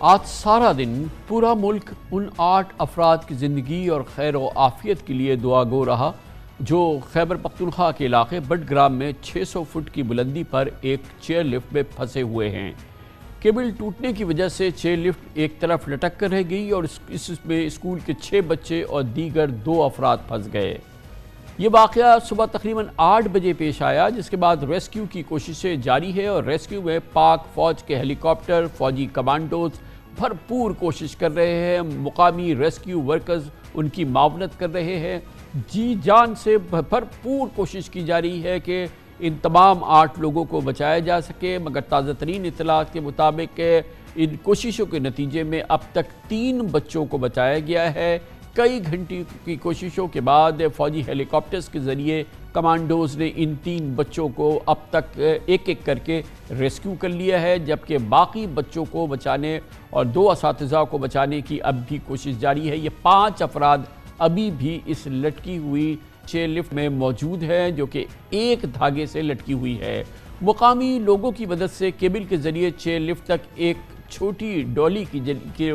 آج سارا دن پورا ملک ان 8 افراد کی زندگی اور خیر و عافیت کے لیے دعا گو رہا جو خیبر پختونخوا کے علاقے بٹگرام میں 600 فٹ کی بلندی پر ایک چیئر لفٹ میں پھنسے ہوئے ہیں۔ کیبل ٹوٹنے کی وجہ سے چیئر لفٹ ایک طرف لٹک کر رہ گئی اور اس میں اسکول کے 6 بچے اور دیگر 2 افراد پھنس گئے۔ یہ واقعہ صبح تقریباً 8 بجے پیش آیا، جس کے بعد ریسکیو کی کوششیں جاری ہے اور ریسکیو میں پاک فوج کے ہیلی کاپٹر، فوجی کمانڈوز بھرپور کوشش کر رہے ہیں۔ مقامی ریسکیو ورکرز ان کی معاونت کر رہے ہیں۔ جی جان سے بھرپور کوشش کی جا رہی ہے کہ ان تمام 8 لوگوں کو بچایا جا سکے، مگر تازہ ترین اطلاعات کے مطابق ان کوششوں کے نتیجے میں اب تک 3 بچوں کو بچایا گیا ہے۔ کئی گھنٹے کی کوششوں کے بعد فوجی ہیلی کاپٹرز کے ذریعے کمانڈوز نے ان 3 بچوں کو اب تک ایک ایک کر کے ریسکیو کر لیا ہے، جبکہ باقی بچوں کو بچانے اور 2 اساتذہ کو بچانے کی اب بھی کوشش جاری ہے۔ یہ 5 افراد ابھی بھی اس لٹکی ہوئی چیئر لفٹ میں موجود ہے جو کہ ایک دھاگے سے لٹکی ہوئی ہے۔ مقامی لوگوں کی مدد سے کیبل کے ذریعے چیئر لفٹ تک ایک چھوٹی ڈولی کی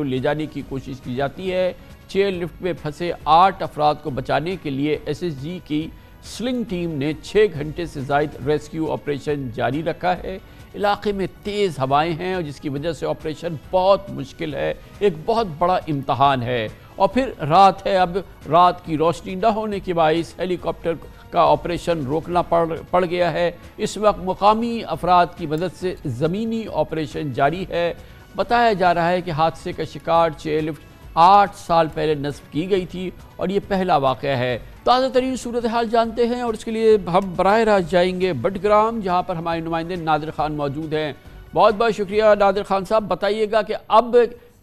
لے جانے کی کوشش کی جاتی ہے۔ چیئر لفٹ میں پھنسے 8 افراد کو بچانے کے لیے ایس ایس جی کی سلنگ ٹیم نے 6 گھنٹے سے زائد ریسکیو آپریشن جاری رکھا ہے۔ علاقے میں تیز ہوائیں ہیں اور جس کی وجہ سے آپریشن بہت مشکل ہے، ایک بہت بڑا امتحان ہے۔ اور پھر رات ہے، اب رات کی روشنی نہ ہونے کے باعث ہیلی کاپٹر کا آپریشن روکنا پڑ گیا ہے۔ اس وقت مقامی افراد کی مدد سے زمینی آپریشن جاری ہے۔ بتایا جا رہا ہے کہ حادثے کا شکار چیئر لفٹ 8 سال پہلے نصب کی گئی تھی اور یہ پہلا واقعہ ہے۔ تازہ ترین صورتحال جانتے ہیں اور اس کے لیے ہم براہ راست جائیں گے بٹگرام، جہاں پر ہمارے نمائندے نادر خان موجود ہیں۔ بہت بہت شکریہ نادر خان صاحب۔ بتائیے گا کہ اب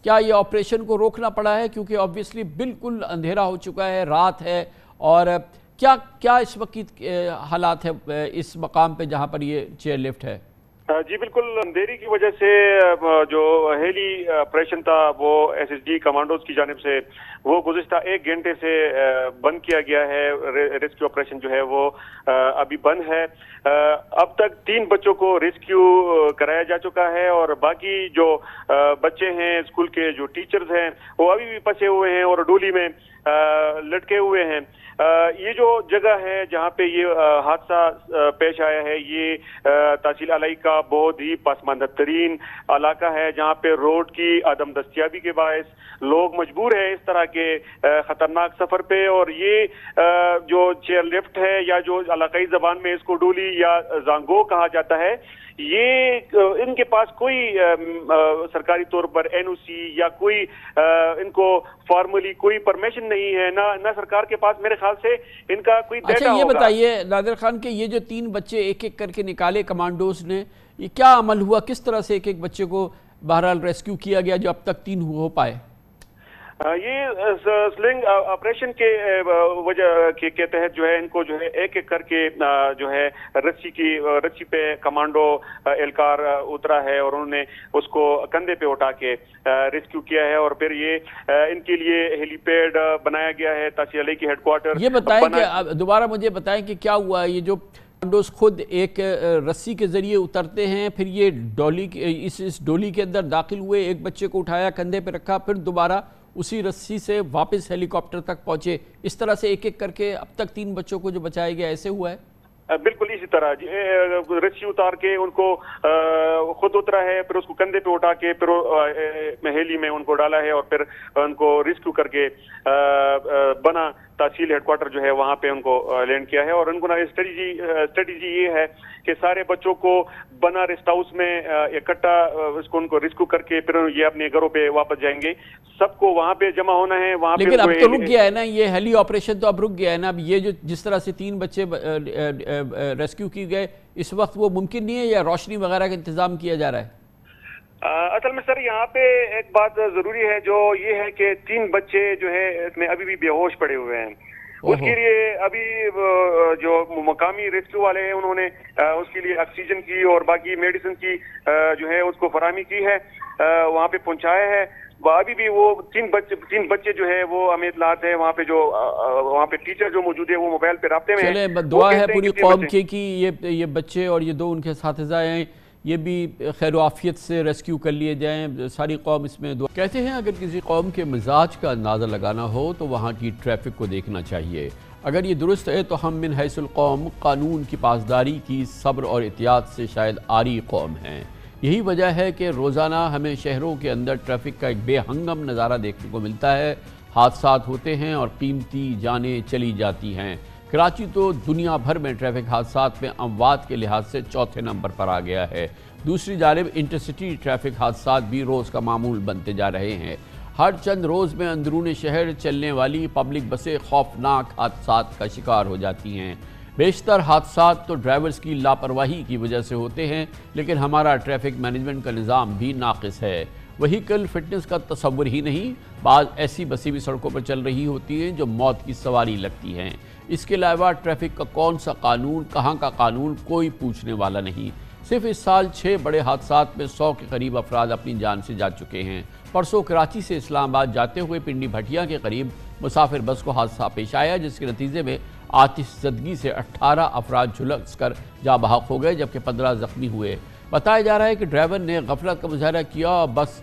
کیا یہ آپریشن کو روکنا پڑا ہے کیونکہ آبویسلی بالکل اندھیرا ہو چکا ہے، رات ہے، اور کیا اس وقت کی حالات ہے اس مقام پہ جہاں پر یہ چیئر لفٹ ہے؟ جی بالکل، اندھیری کی وجہ سے جو ہیلی آپریشن تھا وہ ایس ایس جی کمانڈوز کی جانب سے وہ گزشتہ 1 گھنٹے سے بند کیا گیا ہے۔ ریسکیو آپریشن جو ہے وہ ابھی بند ہے۔ اب تک 3 بچوں کو ریسکیو کرایا جا چکا ہے اور باقی جو بچے ہیں اسکول کے جو ٹیچرز ہیں وہ ابھی بھی پھنسے ہوئے ہیں اور ڈولی میں لٹکے ہوئے ہیں۔ یہ جو جگہ ہے جہاں پہ یہ حادثہ پیش آیا ہے، یہ تحصیل علائی کا بہت ہی پسماندہ ترین علاقہ ہے، جہاں پہ روڈ کی عدم دستیابی کے باعث لوگ مجبور ہیں اس طرح کے خطرناک سفر پہ۔ اور یہ جو چیئر لفٹ ہے یا جو علاقائی زبان میں اس کو ڈولی یا زانگو کہا جاتا ہے، یہ ان کے پاس کوئی سرکاری طور پر این او سی یا کوئی ان کو فارملی کوئی پرمیشن نہیں ہے، نہ سرکار کے پاس میرے خیال سے ان کا کوئی ڈیٹا ہوگا۔ اچھا یہ بتائیے نادر خان کہ یہ جو 3 بچے ایک ایک کر کے نکالے کمانڈوز نے، یہ کیا عمل ہوا، کس طرح سے ایک ایک بچے کو بہرحال ریسکیو کیا گیا جو اب تک 3 ہو پائے؟ یہ سلنگ آپریشن کے وجہ کے تحت جو ہے ان کو جو ہے ایک ایک کر کے جو ہے رسی پہ کمانڈو اہلکار اترا ہے اور انہوں نے اس کو کندھے پہ اٹھا کے ریسکیو کیا ہے، اور پھر یہ ان کے لیے ہیلی پیڈ بنایا گیا ہے تحصیل علائی کی ہیڈ کوارٹر۔ یہ بتائیں کہ دوبارہ مجھے بتائیں کہ کیا ہوا، یہ جو کمانڈوز خود ایک رسی کے ذریعے اترتے ہیں، پھر یہ ڈولی اس ڈولی کے اندر داخل ہوئے، ایک بچے کو اٹھایا کندھے پہ رکھا، پھر دوبارہ اسی رسی سے واپس ہیلی کاپٹر تک پہنچے، اس طرح سے ایک ایک کر کے اب تک 3 بچوں کو جو بچایا گیا ایسے ہوا ہے؟ بالکل اسی طرح رسی اتار کے ان کو خود اترا ہے، پھر اس کو کندھے پہ اٹھا کے پھر ہیلی میں ان کو ڈالا ہے اور پھر ان کو ریسکیو کر کے بنا تحصیل ہیڈ کوارٹر جو ہے وہاں پہ ان کو لینڈ کیا ہے۔ اور ان کو اسٹریٹجی یہ ہے کہ سارے بچوں کو بنا ریسٹ ہاؤس میں اکٹھا ان کو ریسکیو کر کے پھر یہ اپنے گھروں پہ واپس جائیں گے۔ سب کو وہاں پہ جمع ہونا ہے وہاں پہ۔ لیکن اب تو رک گیا ہے نا یہ ہیلی آپریشن، تو اب رک گیا ہے نا، اب یہ جو جس طرح سے 3 بچے ریسکیو کی گئے اس وقت وہ ممکن نہیں ہے یا روشنی وغیرہ کا انتظام کیا جا رہا ہے؟ اصل میں سر یہاں پہ ایک بات ضروری ہے جو یہ ہے کہ 3 بچے جو ہے اس میں ابھی بھی بے ہوش پڑے ہوئے ہیں۔ اس کے لیے ابھی جو مقامی ریسکیو والے ہیں انہوں نے اس کے لیے آکسیجن کی اور باقی میڈیسن کی جو ہے اس کو فراہمی کی ہے، وہاں پہ پہنچایا ہے۔ ابھی بھی وہ 3 بچے جو ہے وہ ہمیں اطلاعات ہے وہاں پہ ٹیچر جو موجود ہے وہ موبائل پہ رابطے میں ہیں۔ چلیں دعا ہے پوری قوم کی کہ یہ بچے اور یہ 2 ان کے اساتذہ ہیں یہ بھی خیر و عافیت سے ریسکیو کر لیے جائیں، ساری قوم اس میں کہتے ہیں اگر کسی قوم کے مزاج کا اندازہ لگانا ہو تو وہاں کی ٹریفک کو دیکھنا چاہیے۔ اگر یہ درست ہے تو ہم من حیث القوم قانون کی پاسداری کی صبر اور احتیاط سے شاید عاری قوم ہیں۔ یہی وجہ ہے کہ روزانہ ہمیں شہروں کے اندر ٹریفک کا ایک بے ہنگم نظارہ دیکھنے کو ملتا ہے، حادثات ہوتے ہیں اور قیمتی جانیں چلی جاتی ہیں۔ کراچی تو دنیا بھر میں ٹریفک حادثات میں اموات کے لحاظ سے چوتھے نمبر پر آ گیا ہے۔ دوسری جانب انٹرسٹی ٹریفک حادثات بھی روز کا معمول بنتے جا رہے ہیں۔ ہر چند روز میں اندرون شہر چلنے والی پبلک بسیں خوفناک حادثات کا شکار ہو جاتی ہیں۔ بیشتر حادثات تو ڈرائیورز کی لاپرواہی کی وجہ سے ہوتے ہیں، لیکن ہمارا ٹریفک مینجمنٹ کا نظام بھی ناقص ہے۔ وہیکل فٹنس کا تصور ہی نہیں، بعض ایسی بسیں بھی سڑکوں پر چل رہی ہوتی ہیں جو موت کی سواری لگتی ہیں۔ اس کے علاوہ ٹریفک کا کون سا قانون، کہاں کا قانون، کوئی پوچھنے والا نہیں۔ صرف اس سال 6 بڑے حادثات میں 100 کے قریب افراد اپنی جان سے جا چکے ہیں۔ پرسوں کراچی سے اسلام آباد جاتے ہوئے پنڈی بھٹیا کے قریب مسافر بس کو حادثہ پیش آیا، جس کے نتیجے میں آتش زدگی سے 18 افراد جھلس کر جاں بحق ہو گئے جبکہ 15 زخمی ہوئے۔ بتایا جا رہا ہے کہ ڈرائیور نے غفلت کا مظاہرہ کیا اور بس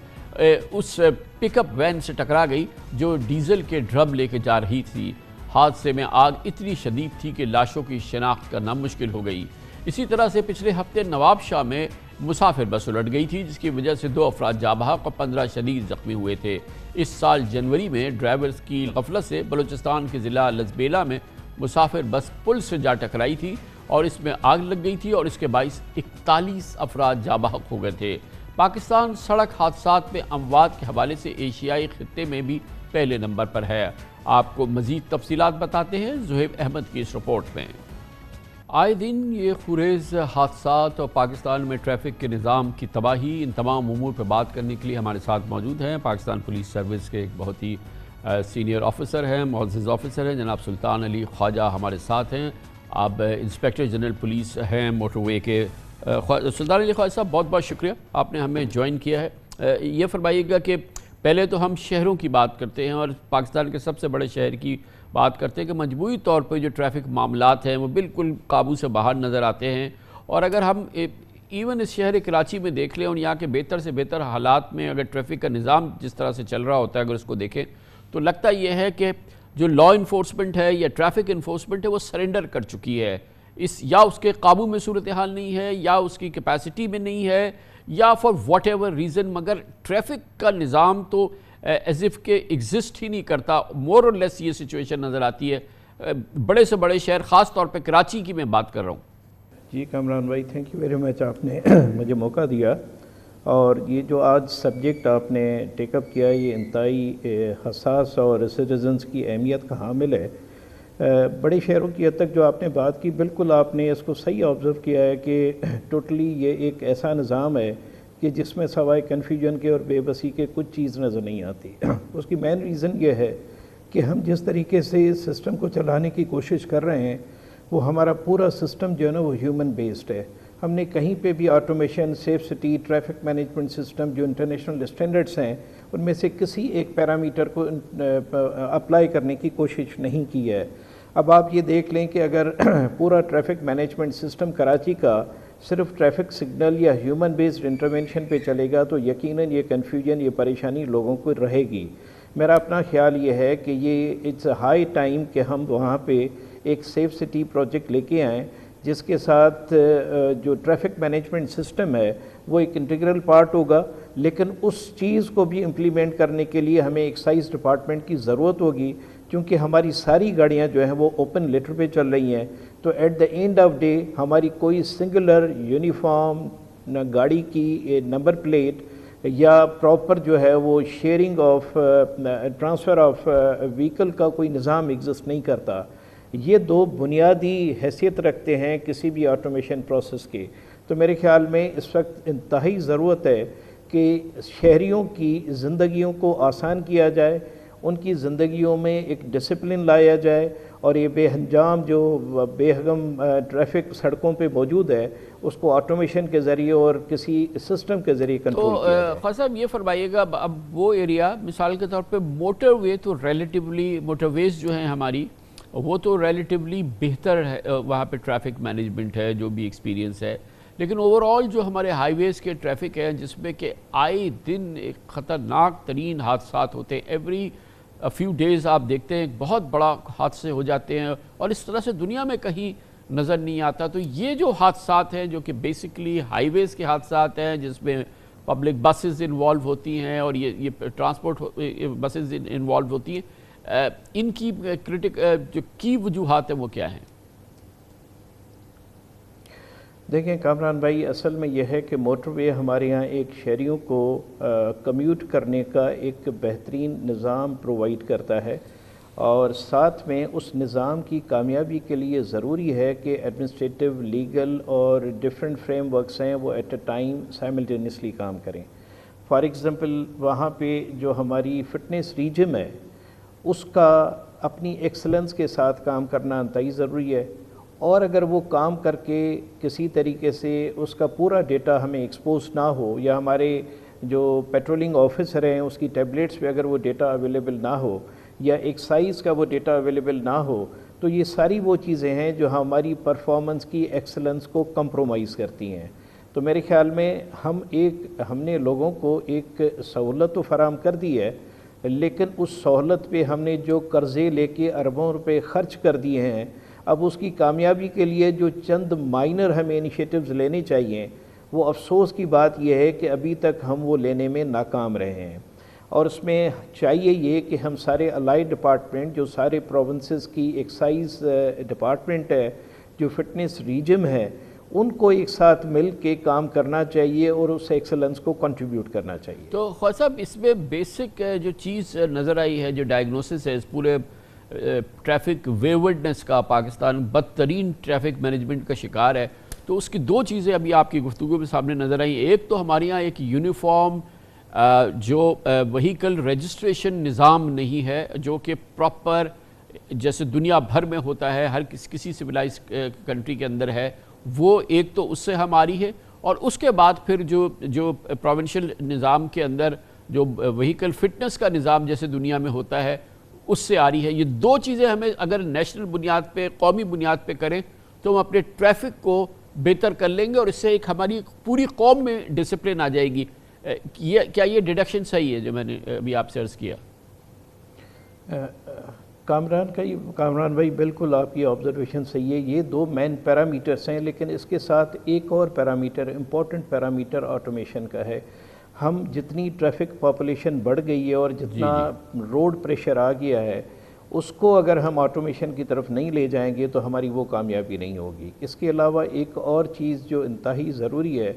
اس پک اپ وین سے ٹکرا گئی جو ڈیزل کے ڈرم لے کے جا رہی تھی۔ حادثے میں آگ اتنی شدید تھی کہ لاشوں کی شناخت کرنا مشکل ہو گئی۔ اسی طرح سے پچھلے ہفتے نواب شاہ میں مسافر بس الٹ گئی تھی، جس کی وجہ سے 2 افراد جاں بحق اور 15 شدید زخمی ہوئے تھے۔ اس سال جنوری میں ڈرائیورز کی غفلت سے بلوچستان کے ضلع لزبیلا میں مسافر بس پل سے جا ٹکرائی تھی اور اس میں آگ لگ گئی تھی اور اس کے باعث 41 افراد جاں بحق ہو گئے تھے۔ پاکستان سڑک حادثات میں اموات کے حوالے سے ایشیائی خطے میں بھی پہلے نمبر پر ہے۔ آپ کو مزید تفصیلات بتاتے ہیں زہیب احمد کی اس رپورٹ میں۔ آئے دن یہ خونریز حادثات اور پاکستان میں ٹریفک کے نظام کی تباہی، ان تمام امور پر بات کرنے کے لیے ہمارے ساتھ موجود ہیں پاکستان پولیس سروس کے ایک بہت ہی سینئر آفیسر ہیں، معزز آفیسر ہیں، جناب سلطان علی خواجہ ہمارے ساتھ ہیں۔ آپ انسپیکٹر جنرل پولیس ہیں موٹر وے کے۔ سلطان علی خواجہ صاحب، بہت بہت شکریہ آپ نے ہمیں جوائن کیا ہے۔ یہ فرمائیے گا کہ پہلے تو ہم شہروں کی بات کرتے ہیں اور پاکستان کے سب سے بڑے شہر کی بات کرتے ہیں کہ مجموعی طور پہ جو ٹریفک معاملات ہیں وہ بالکل قابو سے باہر نظر آتے ہیں، اور اگر ہم ایون اس شہر کراچی میں دیکھ لیں اور یہاں کے بہتر سے بہتر حالات میں اگر ٹریفک کا نظام جس طرح سے چل رہا ہوتا ہے اگر اس کو دیکھیں تو لگتا یہ ہے کہ جو لا انفورسمنٹ ہے یا ٹریفک انفورسمنٹ ہے وہ سرنڈر کر چکی ہے۔ یا اس کے قابو میں صورتحال نہیں ہے، یا اس کی کیپیسٹی میں نہیں ہے، یا فار واٹ ایور ریزن، مگر ٹریفک کا نظام تو ایز اف کہ ایگزسٹ ہی نہیں کرتا۔ مور اور لیس یہ سچویشن نظر آتی ہے بڑے سے بڑے شہر، خاص طور پہ کراچی کی میں بات کر رہا ہوں۔ جی کامران بھائی، تھینک یو ویری مچ، آپ نے مجھے موقع دیا، اور یہ جو آج سبجیکٹ آپ نے ٹیک اپ کیا یہ انتہائی حساس اور سٹیزنز کی اہمیت کا حامل ہے۔ بڑے شہروں کی حد تک جو آپ نے بات کی، بالکل آپ نے اس کو صحیح آبزرو کیا ہے کہ ٹوٹلی یہ ایک ایسا نظام ہے کہ جس میں سوائے کنفیوژن کے اور بے بسی کے کچھ چیز نظر نہیں آتی۔ اس کی مین ریزن یہ ہے کہ ہم جس طریقے سے اس سسٹم کو چلانے کی کوشش کر رہے ہیں وہ ہمارا پورا سسٹم جو ہے نا وہ ہیومن بیسڈ ہے۔ ہم نے کہیں پہ بھی automation, safe city, traffic management system جو انٹرنیشنل اسٹینڈرڈس ہیں ان میں سے کسی ایک پیرامیٹر کو اپلائی کرنے کی کوشش نہیں کی ہے۔ اب آپ یہ دیکھ لیں کہ اگر پورا ٹریفک مینجمنٹ سسٹم کراچی کا صرف ٹریفک سگنل یا ہیومن بیسڈ انٹرونشن پہ چلے گا تو یقیناً یہ کنفیوژن، یہ پریشانی لوگوں کو رہے گی۔ میرا اپنا خیال یہ ہے کہ یہ اٹس ہائی ٹائم کہ ہم وہاں پہ ایک سیف سٹی پروجیکٹ لے کے آئیں جس کے ساتھ جو ٹریفک مینجمنٹ سسٹم ہے وہ ایک انٹیگرل پارٹ ہوگا، لیکن اس چیز کو بھی امپلیمنٹ کرنے کے لیے ہمیں ایکسائز ڈپارٹمنٹ کی ضرورت ہوگی، کیونکہ ہماری ساری گاڑیاں جو ہیں وہ اوپن لیٹر پہ چل رہی ہیں۔ تو at the end of day ہماری کوئی سنگولر یونیفارم نہ گاڑی کی نمبر پلیٹ یا پراپر جو ہے وہ sharing of transfer of vehicle کا کوئی نظام ایگزسٹ نہیں کرتا۔ یہ دو بنیادی حیثیت رکھتے ہیں کسی بھی آٹومیشن پروسیس کے۔ تو میرے خیال میں اس وقت انتہائی ضرورت ہے کہ شہریوں کی زندگیوں کو آسان کیا جائے، ان کی زندگیوں میں ایک ڈسپلن لایا جائے، اور یہ بے انجام جو بے حکم ٹریفک سڑکوں پہ موجود ہے اس کو آٹومیشن کے ذریعے اور کسی سسٹم کے ذریعے کنٹرول کیا جائے۔ خواجہ صاحب یہ فرمائیے گا، اب وہ ایریا مثال کے طور پہ موٹر وے تو ریلیٹیولی، موٹر ویز جو ہیں ہماری وہ تو ریلیٹیولی بہتر ہے، وہاں پہ ٹریفک مینجمنٹ ہے، جو بھی ایکسپیرینس ہے، لیکن اوور آل جو ہمارے ہائی ویز کے ٹریفک ہیں جس میں کہ آئے دن ایک خطرناک ترین حادثات ہوتے ہیں، ایوری فیو ڈیز آپ دیکھتے ہیں بہت بڑا حادثے ہو جاتے ہیں، اور اس طرح سے دنیا میں کہیں نظر نہیں آتا. تو یہ جو حادثات ہیں جو کہ بیسکلی ہائی ویز کے حادثات ہیں جس میں پبلک بسز انوالو ہوتی ہیں اور یہ ٹرانسپورٹ بسز انوالو ہوتی ہیں، ان کی جو کی وجوہات ہیں وہ کیا ہیں؟ دیکھیں کامران بھائی، اصل میں یہ ہے کہ موٹر وے ہمارے یہاں ایک شہریوں کو کمیوٹ کرنے کا ایک بہترین نظام پرووائیڈ کرتا ہے، اور ساتھ میں اس نظام کی کامیابی کے لیے ضروری ہے کہ ایڈمنسٹریٹو، لیگل اور ڈیفرنٹ فریم ورکس ہیں وہ ایٹ اے ٹائم سائملٹینیسلی کام کریں. فار ایگزامپل وہاں پہ جو ہماری فٹنس ریجم ہے اس کا اپنی ایکسلنس کے ساتھ کام کرنا انتہائی ضروری ہے، اور اگر وہ کام کر کے کسی طریقے سے اس کا پورا ڈیٹا ہمیں ایکسپوز نہ ہو، یا ہمارے جو پیٹرولنگ آفیسر ہیں اس کی ٹیبلیٹس پہ اگر وہ ڈیٹا اویلیبل نہ ہو، یا ایکسائز کا وہ ڈیٹا اویلیبل نہ ہو، تو یہ ساری وہ چیزیں ہیں جو ہماری پرفارمنس کی ایکسلنس کو کمپرومائز کرتی ہیں. تو میرے خیال میں ہم نے لوگوں کو ایک سہولت تو فراہم کر دی ہے، لیکن اس سہولت پہ ہم نے جو قرضے لے کے اربوں روپے خرچ کر دیے ہیں، اب اس کی کامیابی کے لیے جو چند مائنر ہمیں انیشیٹوز لینے چاہیے، وہ افسوس کی بات یہ ہے کہ ابھی تک ہم وہ لینے میں ناکام رہے ہیں. اور اس میں چاہیے یہ کہ ہم سارے الائڈ ڈپارٹمنٹ، جو سارے پروونسز کی ایکسائز ڈپارٹمنٹ ہے، جو فٹنس ریجم ہے، ان کو ایک ساتھ مل کے کام کرنا چاہیے اور اس ایکسلنس کو کنٹریبیوٹ کرنا چاہیے. تو خواجہ صاحب، اس میں بیسک جو چیز نظر آئی ہے، جو ڈائگنوسس ہے اس پورے ٹریفک ویورڈنس کا، پاکستان بدترین ٹریفک مینجمنٹ کا شکار ہے، تو اس کی دو چیزیں ابھی آپ کی گفتگو میں سامنے نظر آئیں. ایک تو ہمارے یہاں ایک یونیفارم جو وہیکل رجسٹریشن نظام نہیں ہے، جو کہ پراپر جیسے دنیا بھر میں ہوتا ہے، ہر کسی سویلائز کنٹری کے اندر ہے، وہ ایک تو اس سے ہماری ہے. اور اس کے بعد پھر جو پروونشل نظام کے اندر جو وہیکل فٹنس کا نظام جیسے دنیا میں ہوتا ہے اس سے آ رہی ہے. یہ دو چیزیں ہمیں اگر نیشنل بنیاد پہ، قومی بنیاد پہ کریں تو ہم اپنے ٹریفک کو بہتر کر لیں گے، اور اس سے ایک ہماری پوری قوم میں ڈسپلن آ جائے گی. کیا یہ ڈیڈکشن صحیح ہے جو میں نے ابھی آپ سے عرض کیا؟ کامران بھائی بالکل آپ کی آبزرویشن صحیح ہے. یہ دو مین پیرامیٹرز ہیں، لیکن اس کے ساتھ ایک اور پیرامیٹر، امپورٹنٹ پیرامیٹر آٹومیشن کا ہے. ہم جتنی ٹریفک پاپولیشن بڑھ گئی ہے اور جتنا روڈ پریشر آ گیا ہے، اس کو اگر ہم آٹومیشن کی طرف نہیں لے جائیں گے تو ہماری وہ کامیابی نہیں ہوگی. اس کے علاوہ ایک اور چیز جو انتہائی ضروری ہے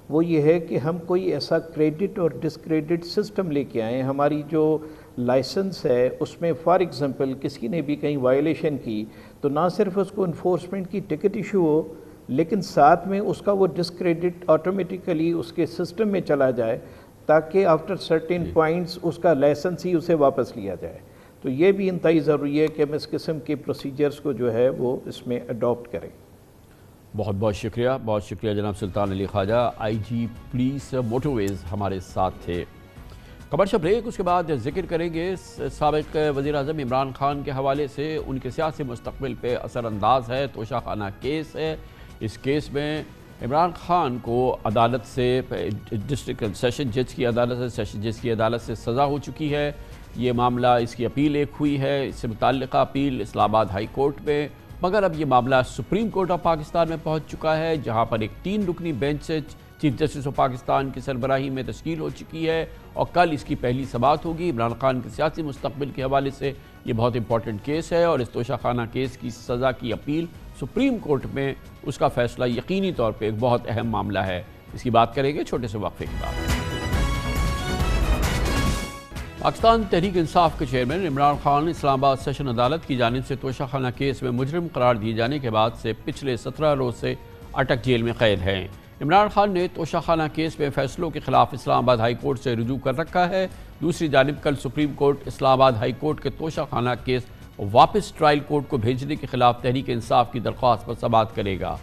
وہ یہ ہے کہ ہم کوئی ایسا کریڈٹ اور ڈسکریڈٹ سسٹم لے کے آئیں. ہماری جو لائسنس ہے اس میں فار ایگزامپل کسی نے بھی کہیں وائلیشن کی تو نہ صرف اس کو انفورسمنٹ کی ٹکٹ ایشو ہو، لیکن ساتھ میں اس کا وہ ڈسکریڈٹ آٹومیٹیکلی اس کے سسٹم میں چلا جائے، تاکہ آفٹر سرٹن پوائنٹس اس کا لائسنس ہی اسے واپس لیا جائے. تو یہ بھی انتہائی ضروری ہے کہ ہم اس قسم کے پروسیجرز کو جو ہے وہ اس میں اڈاپٹ کریں. بہت بہت شکریہ جناب سلطان علی خواجہ، آئی جی پولیس موٹر ویز ہمارے ساتھ تھے. کمرشل بریک، اس کے بعد ذکر کریں گے سابق وزیر اعظم عمران خان کے حوالے سے ان کے سیاسی مستقبل پہ اثر انداز ہے توشہ خانہ کیس ہے. اس کیس میں عمران خان کو عدالت سے، ڈسٹرکٹ سیشن جج کی عدالت سے، سیشن جج کی عدالت سے سزا ہو چکی ہے. یہ معاملہ، اس کی اپیل ایک ہوئی ہے، اس سے متعلقہ اپیل اسلام آباد ہائی کورٹ میں، مگر اب یہ معاملہ سپریم کورٹ آف پاکستان میں پہنچ چکا ہے، جہاں پر ایک 3 رکنی بینچ سے چیف جسٹس آف پاکستان کی سربراہی میں تشکیل ہو چکی ہے، اور کل اس کی پہلی سماعت ہوگی. عمران خان کے سیاسی مستقبل کے حوالے سے یہ بہت امپورٹنٹ کیس ہے، اور اس توشہ خانہ کیس کی سزا کی اپیل سپریم کورٹ میں، اس کا فیصلہ یقینی طور پہ ایک بہت اہم معاملہ ہے. اس کی بات کریں گے چھوٹے سے وقفے کے بعد. پاکستان تحریک انصاف کے چیئرمین عمران خان اسلام آباد سیشن عدالت کی جانب سے توشہ خانہ کیس میں مجرم قرار دیے جانے کے بعد سے پچھلے 17 روز سے اٹک جیل میں قید ہیں. عمران خان نے توشہ خانہ کیس میں فیصلوں کے خلاف اسلام آباد ہائی کورٹ سے رجوع کر رکھا ہے. دوسری جانب کل سپریم کورٹ اسلام آباد ہائی کورٹ کے توشہ خانہ کیس واپس ٹرائل کورٹ کو بھیجنے کے خلاف تحریک انصاف کی درخواست پر سماعت کرے گا.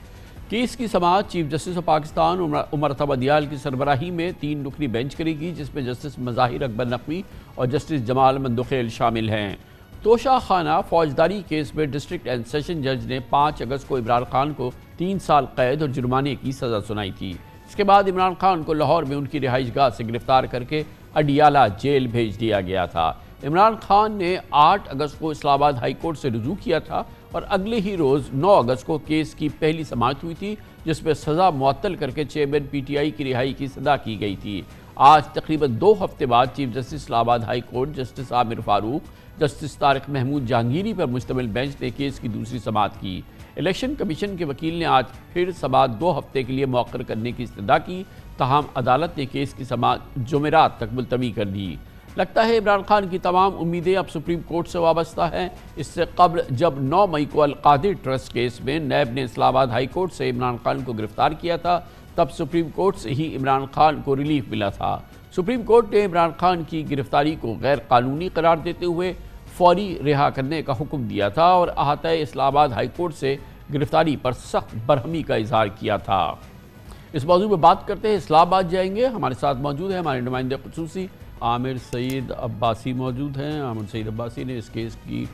کیس کی سماعت چیف جسٹس آف پاکستان عمر اتب دیال کی سربراہی میں 3 رکنی بینچ کرے گی، جس میں جسٹس مظاہر اکبر نقوی اور جسٹس جمال مندوخیل شامل ہیں. توشہ خانہ فوجداری کیس میں ڈسٹرکٹ اینڈ سیشن جج نے 5 اگست کو عمران خان کو 3 سال قید اور جرمانے کی سزا سنائی تھی۔ اس کے بعد عمران خان کو لاہور میں ان کی رہائش گاہ سے گرفتار کر کے اڈیالہ جیل بھیج دیا گیا تھا۔ عمران خان نے 8 اگست کو اسلام آباد ہائی کورٹ سے رجوع کیا تھا اور اگلے ہی روز 9 اگست کو کیس کی پہلی سماعت ہوئی تھی، جس میں سزا معطل کر کے چیئرمین پی ٹی آئی کی رہائی کی صدا کی گئی تھی۔ آج تقریباً 2 ہفتے بعد چیف جسٹس اسلام آباد ہائی کورٹ جسٹس عامر فاروق، جسٹس طارق محمود جہانگیری پر مشتمل بینچ نے کیس کی دوسری سماعت کی۔ الیکشن کمیشن کے وکیل نے آج پھر سماعت 2 ہفتے کے لیے مؤخر کرنے کی استدعا کی، تاہم عدالت نے کیس کی سماعت جمعرات تک ملتوی کر دی۔ لگتا ہے عمران خان کی تمام امیدیں اب سپریم کورٹ سے وابستہ ہیں۔ اس سے قبل جب 9 مئی کو القادر ٹرسٹ کیس میں نیب نے اسلام آباد ہائی کورٹ سے عمران خان کو گرفتار کیا تھا، تب سپریم کورٹ سے ہی عمران خان کو ریلیف ملا تھا۔ سپریم کورٹ نے عمران خان کی گرفتاری کو غیر قانونی قرار دیتے ہوئے فوری رہا کرنے کا حکم دیا تھا اور احاطہ اسلام آباد ہائی کورٹ سے گرفتاری پر سخت برہمی کا اظہار کیا تھا۔ اس موضوع میں بات کرتے ہیں، اسلام آباد جائیں گے۔ ہمارے ساتھ موجود ہیں ہمارے نمائندے خصوصی عامر سعید عباسی موجود ہیں۔ عامر سعید عباسی نے اس کیس کی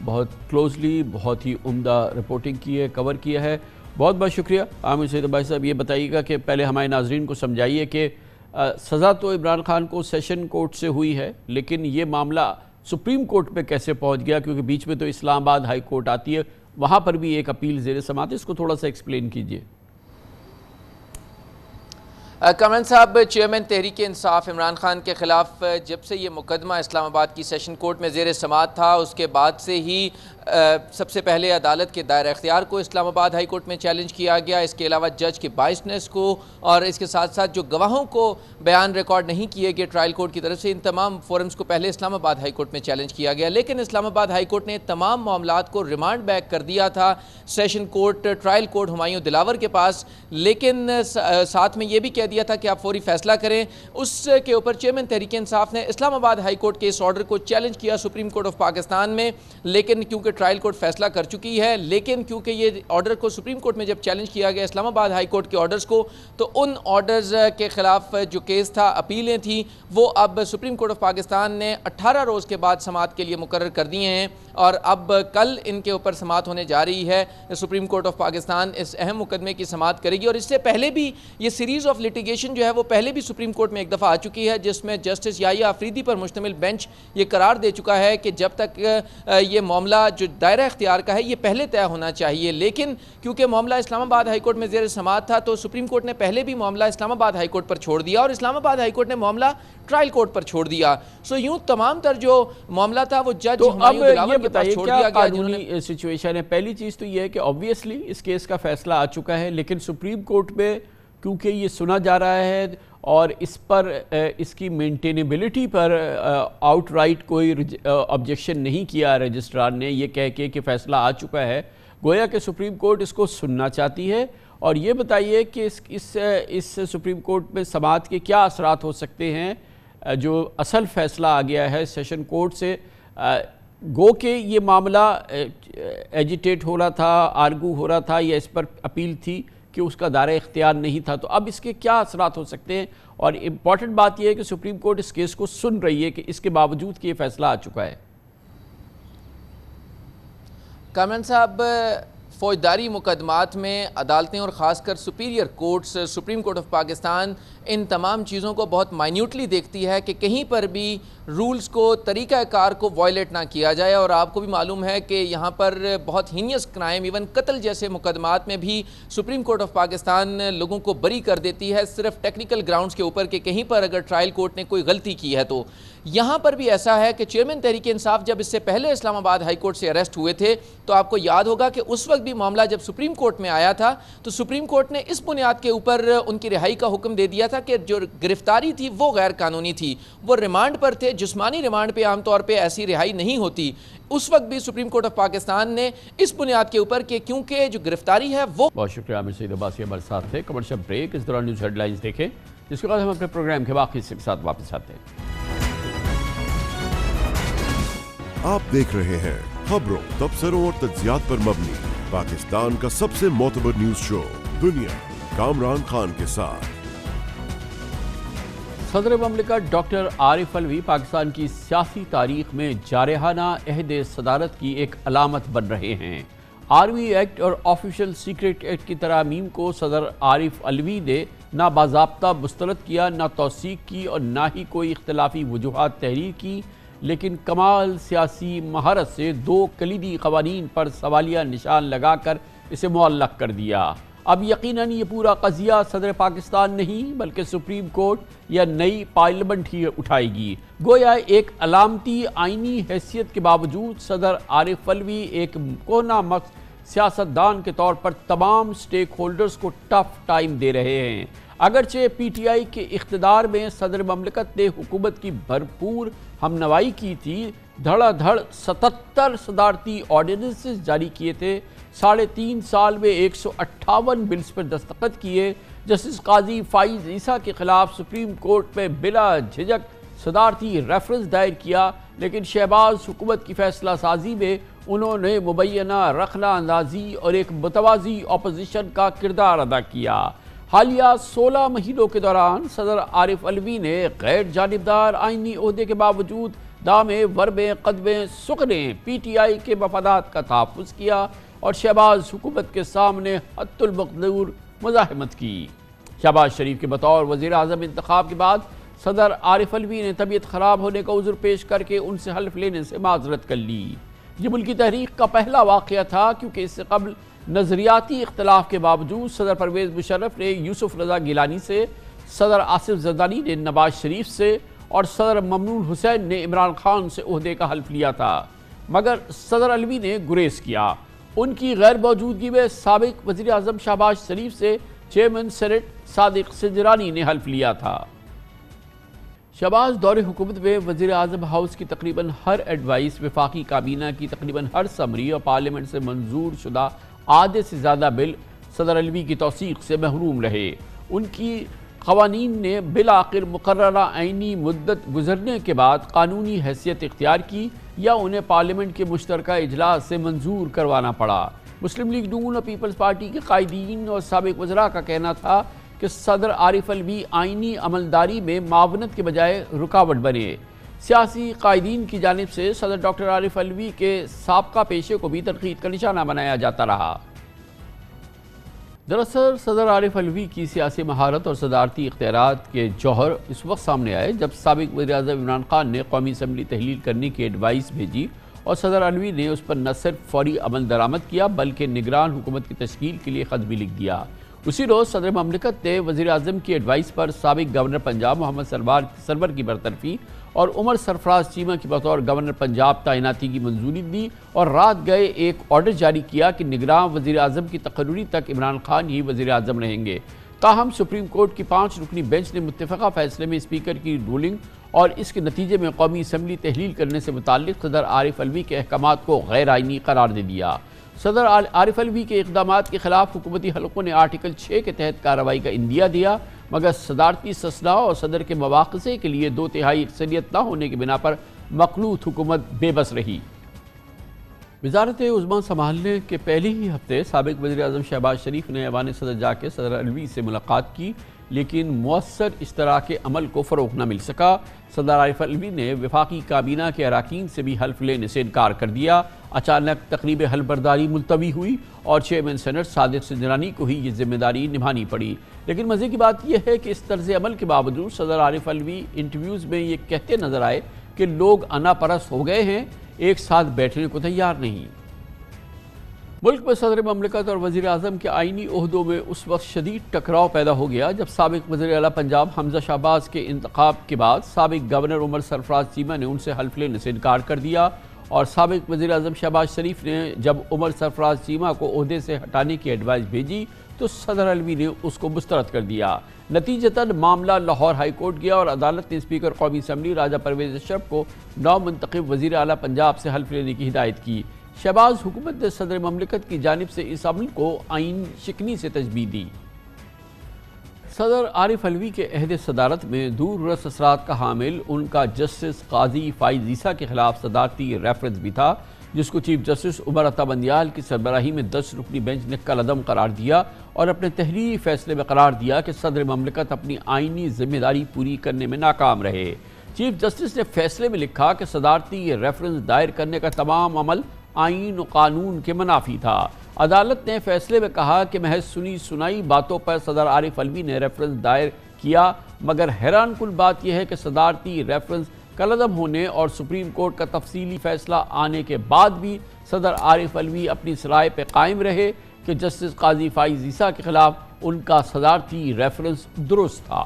بہت کلوزلی، بہت ہی عمدہ رپورٹنگ کی ہے، کور کیا ہے۔ بہت بہت شکریہ عامر سعید عباسی صاحب۔ یہ بتائیے گا کہ پہلے ہمارے ناظرین کو سمجھائیے کہ سزا تو عمران خان کو سیشن کورٹ سے ہوئی ہے، لیکن یہ معاملہ سپریم کورٹ پہ کیسے پہنچ گیا؟ کیونکہ بیچ میں تو اسلام آباد ہائی کورٹ آتی ہے، وہاں پر بھی ایک اپیل زیر سماعت ہے، اس کو تھوڑا سا ایکسپلین کیجئے۔ کامران صاحب، چیئرمین تحریک انصاف عمران خان کے خلاف جب سے یہ مقدمہ اسلام آباد کی سیشن کورٹ میں زیر سماعت تھا، اس کے بعد سے ہی سب سے پہلے عدالت کے دائرہ اختیار کو اسلام آباد ہائی کورٹ میں چیلنج کیا گیا، اس کے علاوہ جج کے بائسنس کو، اور اس کے ساتھ ساتھ جو گواہوں کو بیان ریکارڈ نہیں کیے گئے ٹرائل کورٹ کی طرف سے، ان تمام فورمز کو پہلے اسلام آباد ہائی کورٹ میں چیلنج کیا گیا، لیکن اسلام آباد ہائی کورٹ نے تمام معاملات کو ریمانڈ بیک کر دیا تھا session court trial court Humayun Dilawar کے پاس، لیکن ساتھ میں یہ بھی کہہ دیا تھا کہ آپ فوری فیصلہ کریں۔ اس کے اوپر چیئرمین تحریک انصاف نے اسلام آباد ہائی کورٹ کے اس آرڈر کو چیلنج کیا سپریم کورٹ آف پاکستان میں، لیکن کیونکہ ٹرائل کورٹ فیصلہ کر چکی ہے، لیکن کیونکہ یہ آرڈر کو سپریم کورٹ میں جب چیلنج کیا گیا اسلام آباد ہائی کورٹ کے آرڈرز کو، تو ان آرڈرز کے خلاف جو کیس تھا، اپیلیں تھیں، وہ اب سپریم کورٹ آف پاکستان نے 18 روز کے بعد سماعت کے لیے مقرر کر دیے ہیں، اور اب کل ان کے اوپر سماعت ہونے جا رہی ہے۔ سپریم کورٹ آف پاکستان اس اہم مقدمے کی سماعت کرے گی، اور اس سے پہلے بھی یہ سیریز آف لیٹیگیشن جو ہے وہ پہلے بھی سپریم کورٹ میں ایک دفعہ آ چکی ہے، جس میں جسٹس یحییٰ آفریدی پر مشتمل بینچ یہ قرار دے چکا ہے کہ جب تک یہ معاملہ جو دائرہ اختیار کا ہے یہ پہلے طے ہونا چاہیے، لیکن کیونکہ معاملہ اسلام آباد ہائی کورٹ میں زیر سماعت تھا، تو سپریم کورٹ نے پہلے بھی معاملہ اسلام آباد ہائی کورٹ پر چھوڑ دیا، اور اسلام آباد ہائی کورٹ نے معاملہ ٹرائل کورٹ پر چھوڑ دیا۔ سو یوں تمام تر جو معاملہ تھا وہ جج ہمایوں دلاور کے پاس چھوڑ دیا گیا۔ قانونی سچویشن ہے، پہلی چیز تو یہ ہے کہ آبویسلی اس کیس کا فیصلہ آ چکا ہے، لیکن سپریم کورٹ میں کیونکہ یہ سنا جا رہا ہے اور اس پر اس کی مینٹینیبلٹی پر آؤٹ رائٹ کوئی آبجیکشن نہیں کیا رجسٹرار نے، یہ کہہ کے کہ فیصلہ آ چکا ہے، گویا کہ سپریم کورٹ اس کو سننا چاہتی ہے۔ اور یہ بتائیے کہ اس سپریم کورٹ میں سماعت کے کیا اثرات ہو سکتے ہیں؟ جو اصل فیصلہ آ گیا ہے سیشن کورٹ سے، گو کہ یہ معاملہ ایجیٹیٹ ہو رہا تھا، آرگو ہو رہا تھا، یا اس پر اپیل تھی کہ اس کا دائرہ اختیار نہیں تھا، تو اب اس کے کیا اثرات ہو سکتے ہیں؟ اور امپورٹنٹ بات یہ ہے کہ سپریم کورٹ اس کیس کو سن رہی ہے کہ اس کے باوجود کہ یہ فیصلہ آ چکا ہے۔ کامران صاحب، فوجداری مقدمات میں عدالتیں اور خاص کر superior courts, Supreme Court of Pakistan ان تمام چیزوں کو بہت مائنیوٹلی دیکھتی ہے کہ کہیں پر بھی رولز کو، طریقہ کار کو وائلیٹ نہ کیا جائے، اور آپ کو بھی معلوم ہے کہ یہاں پر بہت ہینیس کرائم، ایون قتل جیسے مقدمات میں بھی سپریم کورٹ آف پاکستان لوگوں کو بری کر دیتی ہے صرف ٹیکنیکل گراؤنڈز کے اوپر کہ کہیں پر اگر ٹرائل کورٹ نے کوئی غلطی کی ہے تو۔ یہاں پر بھی ایسا ہے کہ چیئرمین تحریک انصاف جب اس سے پہلے اسلام آباد ہائی کورٹ سے اریسٹ ہوئے تھے، تو آپ کو یاد ہوگا کہ اس وقت بھی معاملہ جب سپریم کورٹ میں آیا تھا تو سپریم کورٹ نے اس بنیاد کے اوپر ان کی رہائی کا حکم دے دیا تھا کہ جو گرفتاری تھی وہ غیر قانونی تھی، وہ ریمانڈ پر تھے، جسمانی ریمانڈ پہ عام طور پہ ایسی رہائی نہیں ہوتی۔ اس وقت بھی سپریم کورٹ آف پاکستان نے اس بنیاد کے اوپر کہ کیونکہ جو گرفتاری ہے وہ… بہت شکریہ عامر سعید عباسی ہمارے ساتھ تھے۔ کمرشل بریک، اس دوران نیوز ہیڈ لائنز دیکھیں، جس کے بعد ہم اپنے پروگرام کے باقی حصے کے ساتھ واپس آتے ہیں۔ آپ دیکھ رہے ہیں خبروں، تبصروں اور تجزیات پر مبنی پاکستان کا سب سے معتبر نیوز شو دنیا، کامران خان کے ساتھ۔ صدر مملکت ڈاکٹر عارف علوی پاکستان کی سیاسی تاریخ میں جارحانہ عہد صدارت کی ایک علامت بن رہے ہیں۔ آرمی ایکٹ اور آفیشل سیکرٹ ایکٹ کی ترامیم کو صدر عارف علوی نے نہ باضابطہ مسترد کیا، نہ توثیق کی اور نہ ہی کوئی اختلافی وجوہات تحریر کی، لیکن کمال سیاسی مہارت سے دو کلیدی قوانین پر سوالیہ نشان لگا کر اسے معلق کر دیا۔ اب یقیناً یہ پورا قضیہ صدر پاکستان نہیں بلکہ سپریم کورٹ یا نئی پارلیمنٹ ہی اٹھائے گی۔ گویا ایک علامتی آئینی حیثیت کے باوجود صدر عارف علوی ایک کونا مقصد سیاستدان کے طور پر تمام سٹیک ہولڈرز کو ٹف ٹائم دے رہے ہیں۔ اگرچہ پی ٹی آئی کے اقتدار میں صدر مملکت نے حکومت کی بھرپور ہمنوائی کی تھی، دھڑا دھڑ 77 صدارتی آرڈیننسز جاری کیے تھے، 3.5 سال میں 158 بلز پر دستخط کیے، جسٹس قاضی فائز عیسیٰ کے خلاف سپریم کورٹ میں بلا جھجک صدارتی ریفرنس دائر کیا، لیکن شہباز حکومت کی فیصلہ سازی میں انہوں نے مبینہ رخنہ اندازی اور ایک متوازی اپوزیشن کا کردار ادا کیا۔ حالیہ 16 مہینوں کے دوران صدر عارف علوی نے غیر جانبدار آئینی عہدے کے باوجود دامے وربے قدمے سکنے پی ٹی آئی کے مفادات کا تحفظ کیا اور شہباز حکومت کے سامنے حد المقدور مزاحمت کی۔ شہباز شریف کے بطور وزیر اعظم انتخاب کے بعد صدر عارف علوی نے طبیعت خراب ہونے کا عذر پیش کر کے ان سے حلف لینے سے معذرت کر لی۔ یہ ملکی تحریک کا پہلا واقعہ تھا، کیونکہ اس سے قبل نظریاتی اختلاف کے باوجود صدر پرویز مشرف نے یوسف رضا گیلانی سے، صدر آصف زرداری نے نواز شریف سے اور صدر ممنون حسین نے عمران خان سے عہدے کا حلف لیا تھا، مگر صدر علوی نے گریز کیا۔ ان کی غیر موجودگی میں سابق وزیر اعظم شہباز شریف سے چیئرمین سینیٹ صادق سنجرانی نے حلف لیا تھا۔ شہباز دور حکومت میں وزیر اعظم ہاؤس کی تقریباً ہر ایڈوائس، وفاقی کابینہ کی تقریباً ہر سمری اور پارلیمنٹ سے منظور شدہ آدھے سے زیادہ بل صدر علوی کی توثیق سے محروم رہے۔ ان کی قوانین نے بالآخر مقررہ آئینی مدت گزرنے کے بعد قانونی حیثیت اختیار کی یا انہیں پارلیمنٹ کے مشترکہ اجلاس سے منظور کروانا پڑا۔ مسلم لیگ نون اور پیپلز پارٹی کے قائدین اور سابق وزراء کا کہنا تھا کہ صدر عارف علوی آئینی عملداری میں معاونت کے بجائے رکاوٹ بنے۔ سیاسی قائدین کی جانب سے صدر ڈاکٹر عارف علوی کے سابقہ پیشے کو بھی تنقید کا نشانہ بنایا جاتا رہا۔ دراصل صدر عارف علوی کی سیاسی مہارت اور صدارتی اختیارات کے جوہر اس وقت سامنے آئے جب سابق وزیر اعظم عمران خان نے قومی اسمبلی تحلیل کرنے کی ایڈوائس بھیجی اور صدر علوی نے اس پر نہ صرف فوری عمل درآمد کیا بلکہ نگران حکومت کی تشکیل کے لیے خط بھی لکھ دیا۔ اسی روز صدر مملکت نے وزیر اعظم کی ایڈوائس پر سابق گورنر پنجاب محمد سرور کی برطرفی اور عمر سرفراز چیمہ کی بطور گورنر پنجاب تعیناتی کی منظوری دی اور رات گئے ایک آرڈر جاری کیا کہ نگراں وزیر اعظم کی تقرری تک عمران خان ہی وزیر اعظم رہیں گے۔ تاہم سپریم کورٹ کی 5 رکنی بینچ نے متفقہ فیصلے میں اسپیکر کی رولنگ اور اس کے نتیجے میں قومی اسمبلی تحلیل کرنے سے متعلق صدر عارف علوی کے احکامات کو غیر آئینی قرار دے دیا۔ صدر عارف علوی کے اقدامات کے خلاف حکومتی حلقوں نے آرٹیکل 6 کے تحت کارروائی کا اندیہ دیا، مگر صدارتی استثناء اور صدر کے مواخذے کے لیے 2/3 اکثریت نہ ہونے کی بنا پر مخلوط حکومت بے بس رہی۔ وزارت عظمیٰ سنبھالنے کے پہلے ہی ہفتے سابق وزیر اعظم شہباز شریف نے ایوان صدر جا کے صدر علوی سے ملاقات کی، لیکن مؤثر اشتراک عمل کو فروغ نہ مل سکا۔ صدر عارف علوی نے وفاقی کابینہ کے اراکین سے بھی حلف لینے سے انکار کر دیا۔ اچانک تقریب حلف برداری ملتوی ہوئی اور چیئرمین سینیٹ صادق سنجرانی کو ہی یہ ذمہ داری نبھانی پڑی۔ لیکن مزے کی بات یہ ہے کہ اس طرز عمل کے باوجود صدر عارف علوی انٹرویوز میں یہ کہتے نظر آئے کہ لوگ انا پرست ہو گئے ہیں، ایک ساتھ بیٹھنے کو تیار نہیں۔ ملک میں صدر مملکت اور وزیر اعظم کے آئینی عہدوں میں اس وقت شدید ٹکراؤ پیدا ہو گیا جب سابق وزیر اعلیٰ پنجاب حمزہ شہباز کے انتخاب کے بعد سابق گورنر عمر سرفراز چیمہ نے ان سے حلف لینے سے انکار کر دیا اور سابق وزیر اعظم شہباز شریف نے جب عمر سرفراز چیمہ کو عہدے سے ہٹانے کی ایڈوائس بھیجی تو صدر علوی نے اس کو مسترد کر دیا۔ نتیجتاً معاملہ لاہور ہائی کورٹ گیا اور عدالت نے اسپیکر قومی اسمبلی راجہ پرویز اشرف کو نو منتخب وزیر اعلیٰ پنجاب سے حلف لینے کی ہدایت کی۔ شہباز حکومت نے صدر مملکت کی جانب سے اس عمل کو آئین شکنی سے تشبیہ دی۔ صدر عارف علوی کے عہد صدارت میں دور رس اثرات کا حامل ان کا جسٹس قاضی فائز عیسیٰ کے خلاف صدارتی ریفرنس بھی تھا، جس کو چیف جسٹس عمر عطا بندیال کی سربراہی میں 10 رکنی بینچ نے کالعدم قرار دیا اور اپنے تحریری فیصلے میں قرار دیا کہ صدر مملکت اپنی آئینی ذمہ داری پوری کرنے میں ناکام رہے۔ چیف جسٹس نے فیصلے میں لکھا کہ صدارتی ریفرنس دائر کرنے کا تمام عمل آئین و قانون کے منافی تھا۔ عدالت نے فیصلے میں کہا کہ محض سنی سنائی باتوں پر صدر عارف علوی نے ریفرنس دائر کیا، مگر حیران کن بات یہ ہے کہ صدارتی ریفرنس کالعدم ہونے اور سپریم کورٹ کا تفصیلی فیصلہ آنے کے بعد بھی صدر عارف علوی اپنی اس رائے پہ قائم رہے کہ جسٹس قاضی فائز عیسیٰ کے خلاف ان کا صدارتی ریفرنس درست تھا۔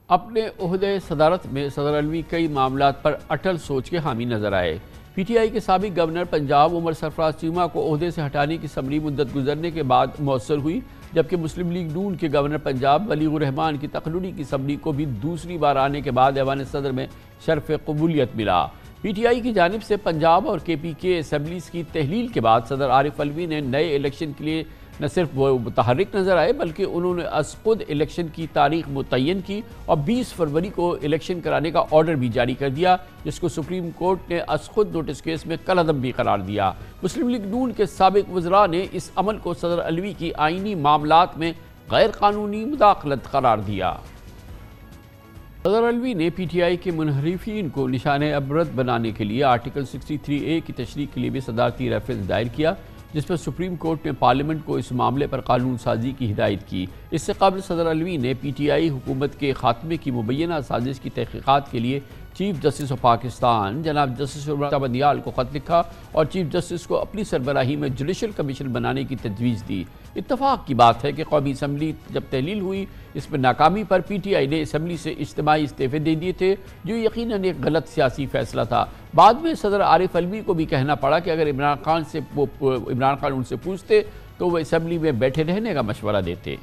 اپنے عہدے صدارت میں صدر علوی کئی معاملات پر اٹل سوچ کے حامی نظر آئے۔ پی ٹی آئی کے سابق گورنر پنجاب عمر سرفراز چیمہ کو عہدے سے ہٹانے کی سمری مدت گزرنے کے بعد مؤثر ہوئی، جبکہ مسلم لیگ نون کے گورنر پنجاب ولیغ الرحمان کی تقرری کی سمری کو بھی دوسری بار آنے کے بعد ایوان صدر میں شرف قبولیت ملا۔ پی ٹی آئی کی جانب سے پنجاب اور کے پی کے اسمبلیز کی تحلیل کے بعد صدر عارف علوی نے نئے الیکشن کے لیے نہ صرف وہ متحرک نظر آئے بلکہ انہوں نے از خود الیکشن کی تاریخ متعین کی اور 20 فروری کو الیکشن کرانے کا آرڈر بھی جاری کر دیا، جس کو سپریم کورٹ نے از خود نوٹس کیس میں کالعدم بھی قرار دیا۔ مسلم لیگ نون کے سابق وزراء نے اس عمل کو صدر علوی کی آئینی معاملات میں غیر قانونی مداخلت قرار دیا۔ صدر علوی نے پی ٹی آئی کے منحرفین کو نشان عبرت بنانے کے لیے آرٹیکل 63A کی تشریح کے لیے بھی صدارتی ریفرنس دائر کیا، جس پر سپریم کورٹ نے پارلیمنٹ کو اس معاملے پر قانون سازی کی ہدایت کی۔ اس سے قبل صدر علوی نے پی ٹی آئی حکومت کے خاتمے کی مبینہ سازش کی تحقیقات کے لیے چیف جسٹس آف پاکستان جناب جسٹس عمر بندیال کو خط لکھا اور چیف جسٹس کو اپنی سربراہی میں جوڈیشل کمیشن بنانے کی تجویز دی۔ اتفاق کی بات ہے کہ قومی اسمبلی جب تحلیل ہوئی، اس میں ناکامی پر پی ٹی آئی نے اسمبلی سے اجتماعی استعفے دے دیے تھے، جو یقیناً ایک غلط سیاسی فیصلہ تھا۔ بعد میں صدر عارف علوی کو بھی کہنا پڑا کہ اگر عمران خان ان سے پوچھتے تو وہ اسمبلی میں بیٹھے رہنے کا مشورہ دیتے۔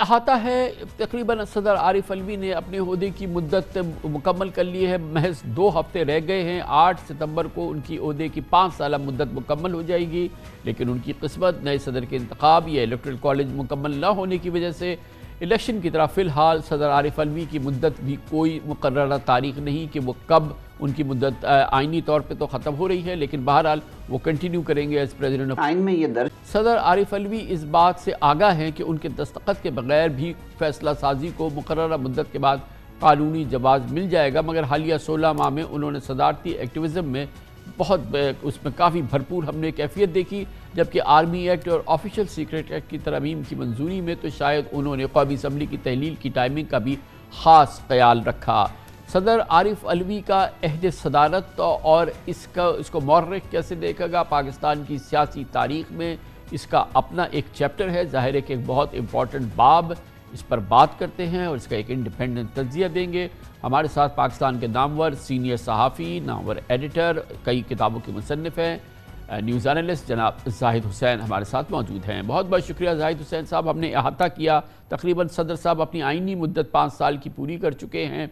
احاطہ ہے تقریباً صدر عارف علوی نے اپنے عہدے کی مدت مکمل کر لی ہے، محض 2 ہفتے رہ گئے ہیں۔ 8 ستمبر کو ان کی عہدے کی 5 سالہ مدت مکمل ہو جائے گی، لیکن ان کی قسمت نئے صدر کے انتخاب یا الیکٹرل کالج مکمل نہ ہونے کی وجہ سے الیکشن کی طرح فی الحال صدر عارف علوی کی مدت بھی کوئی مقررہ تاریخ نہیں کہ وہ کب ان کی مدت آئینی طور پہ تو ختم ہو رہی ہے، لیکن بہرحال وہ کنٹینیو کریں گے ایز پریزیڈنٹ۔ آئین میں یہ درج صدر عارف علوی اس بات سے آگاہ ہیں کہ ان کے دستخط کے بغیر بھی فیصلہ سازی کو مقررہ مدت کے بعد قانونی جواز مل جائے گا، مگر حالیہ 16 ماہ میں انہوں نے صدارتی ایکٹیویزم میں اس میں کافی بھرپور ہم نے کیفیت دیکھی، جبکہ آرمی ایکٹ اور آفیشل سیکرٹ ایکٹ کی ترامیم کی منظوری میں تو شاید انہوں نے قومی اسمبلی کی تحلیل کی ٹائمنگ کا بھی خاص خیال رکھا۔ صدر عارف علوی کا عہد صدارت اور اس کو مورخ کیسے دیکھے گا پاکستان کی سیاسی تاریخ میں، اس کا اپنا ایک چیپٹر ہے، ظاہر ہے کہ ایک بہت امپورٹنٹ باب اس پر بات کرتے ہیں اور اس کا ایک انڈیپینڈنٹ تجزیہ دیں گے۔ ہمارے ساتھ پاکستان کے نامور سینئر صحافی، نامور ایڈیٹر، کئی کتابوں کے مصنف ہیں، نیوز اینالسٹ جناب زاہد حسین ہمارے ساتھ موجود ہیں۔ بہت بہت شکریہ زاہد حسین صاحب، ہم نے احاطہ کیا، تقریباً صدر صاحب اپنی آئینی مدت 5 سال کی پوری کر چکے ہیں۔